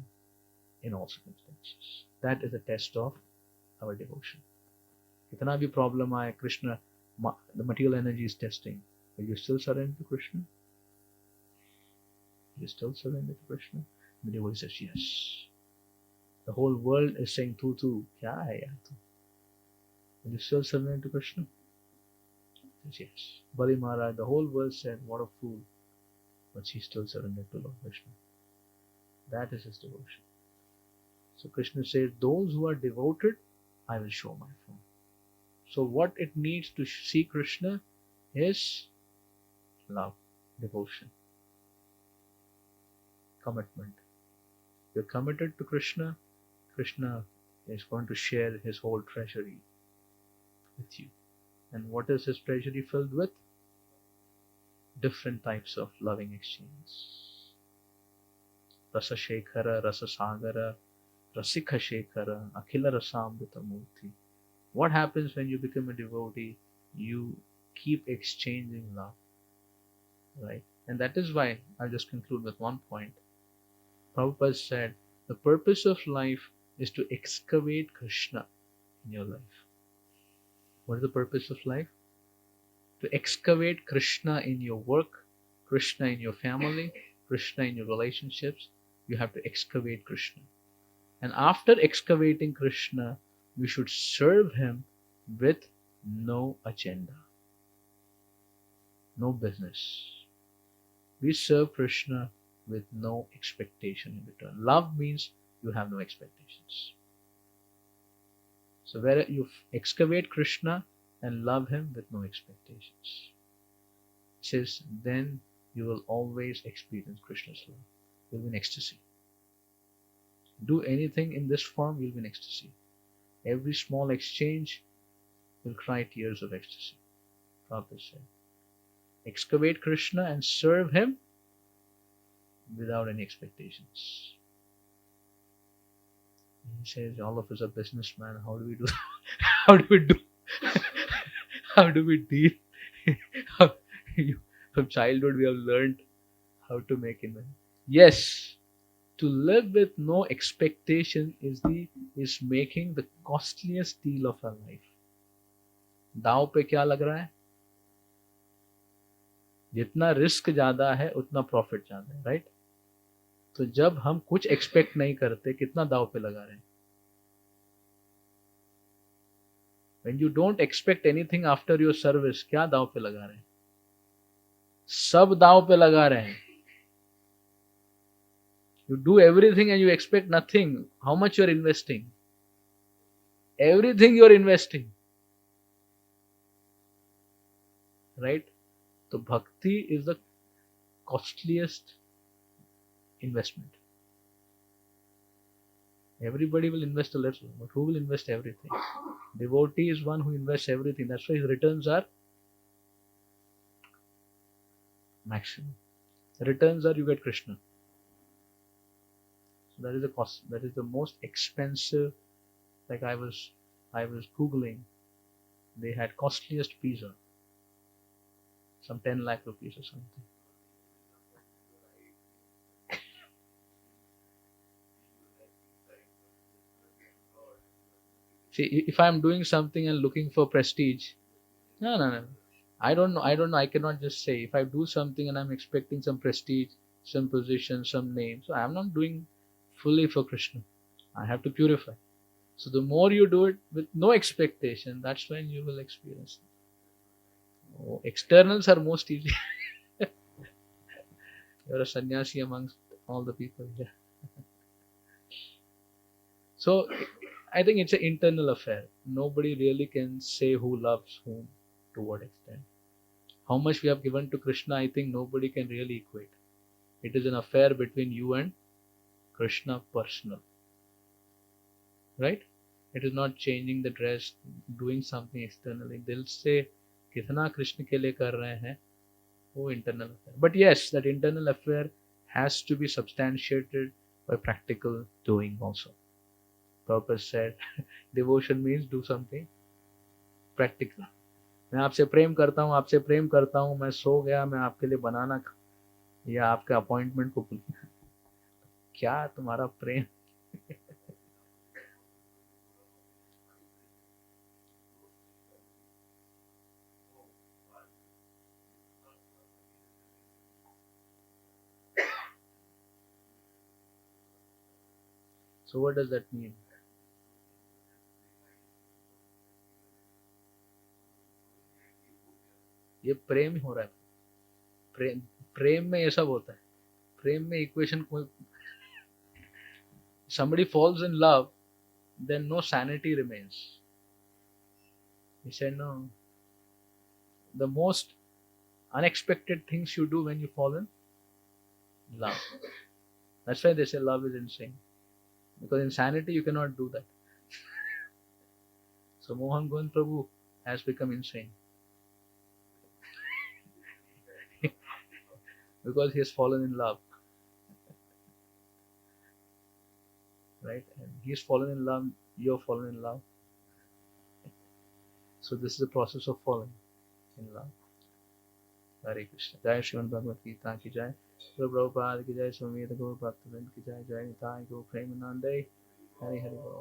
S1: in all circumstances. That is a test of our devotion. Kitna bhi problem aaye, Krishna, the material energy is testing. Will you still surrender to Krishna? Will you still surrender to Krishna? The devotee says yes. The whole world is saying tu kya hai yaar tu? Will you still surrender to Krishna? He says yes. Bali Maharaj, the whole world said what a fool, but he still surrendered to Lord Krishna. That is his devotion. So Krishna says, those who are devoted, I will show my form. So what it needs to see Krishna is love, devotion, commitment. You're committed to Krishna, Krishna is going to share his whole treasury with you. And what is his treasury filled with? Different types of loving exchanges. Rasa Shekhara, Rasa Sagara, Rasika Shekhara, Akhila Rasamrita Murti. What happens when you become a devotee? You keep exchanging love. Right? And that is why I'll just conclude with one point. Prabhupada said, the purpose of life is to excavate Krishna in your life. What is the purpose of life? To excavate Krishna in your work, Krishna in your family, Krishna in your relationships. You have to excavate Krishna. And after excavating Krishna, you should serve him with no agenda, no business. We serve Krishna with no expectation in return. Love means you have no expectations. So where you excavate Krishna and love him with no expectations, it says then you will always experience Krishna's love. You'll be in ecstasy. Do anything in this form, you'll be in ecstasy. Every small exchange will cry tears of ecstasy. Prabhupada said, excavate Krishna and serve him without any expectations. He says, all of us are businessmen. How do we do? How do we do? How do we deal? From childhood, we have learned how to make it. Yes, to live with no expectation is making the costliest deal of our life. दाव पे क्या लग रहा है? जितना risk ज्यादा है उतना प्रॉफिट ज्यादा है, राइट? तो जब हम कुछ एक्सपेक्ट नहीं करते, कितना दाव पे लगा रहे हैं? When you don't expect anything after your service, क्या दाव पे लगा रहे हैं? सब दाव पे लगा रहे हैं. You do everything and you expect nothing. How much you are investing? Everything you are investing. Right? So bhakti is the costliest investment. Everybody will invest a little, but who will invest everything? Devotee is one who invests everything. That's why his returns are maximum. Returns are you get Krishna. So that is the cost. That is the most expensive. Like I was googling. They had costliest pizza. Some 10 lakh rupees or something. See, if I'm doing something and looking for prestige, no. I don't know. I cannot just say. If I do something and I'm expecting some prestige, some position, some name, so I'm not doing fully for Krishna. I have to purify. So the more you do it with no expectation, that's when you will experience it. Oh, externals are most easy. You're a sannyasi amongst all the people here. So I think it's an internal affair. Nobody really can say who loves whom to what extent. How much we have given to Krishna, I think nobody can really equate. It is an affair between you and Krishna personal. Right? It is not changing the dress, doing something externally. They'll say, कितना कृष्ण के लिए कर रहे हैं, वो internal affair. But yes, that internal affair has to be substantiated by practical doing also. Prabhupada said, devotion means do something practical. मैं आपसे प्रेम करता हूँ, आपसे प्रेम करता हूँ, मैं सो गया, मैं आपके लिए बनाना या आपके अपॉइंटमेंट को क्या तुम्हारा प्रेम. So what does that mean? ये प्रेम ही हो रहा है. प्रेम प्रेम में ये सब होता है. प्रेम में इक्वेशन कोई. Somebody falls in love, then no sanity remains. He said no. The most unexpected things you do when you fall in love. That's why they say love is insane. Because in sanity you cannot do that. So Mohan Govind Prabhu has become insane. Because he has fallen in love. Right? And he's fallen in love, you have fallen in love. So this is the process of falling in love. Hare Krishna. Jai Srimad Bhagavad Gita ki jai. Guru Prabhupada ki jai. Swami Guru Bhaktivinoda ki jai. Jai Nitai Guru Premanande. Hare Hare Bol.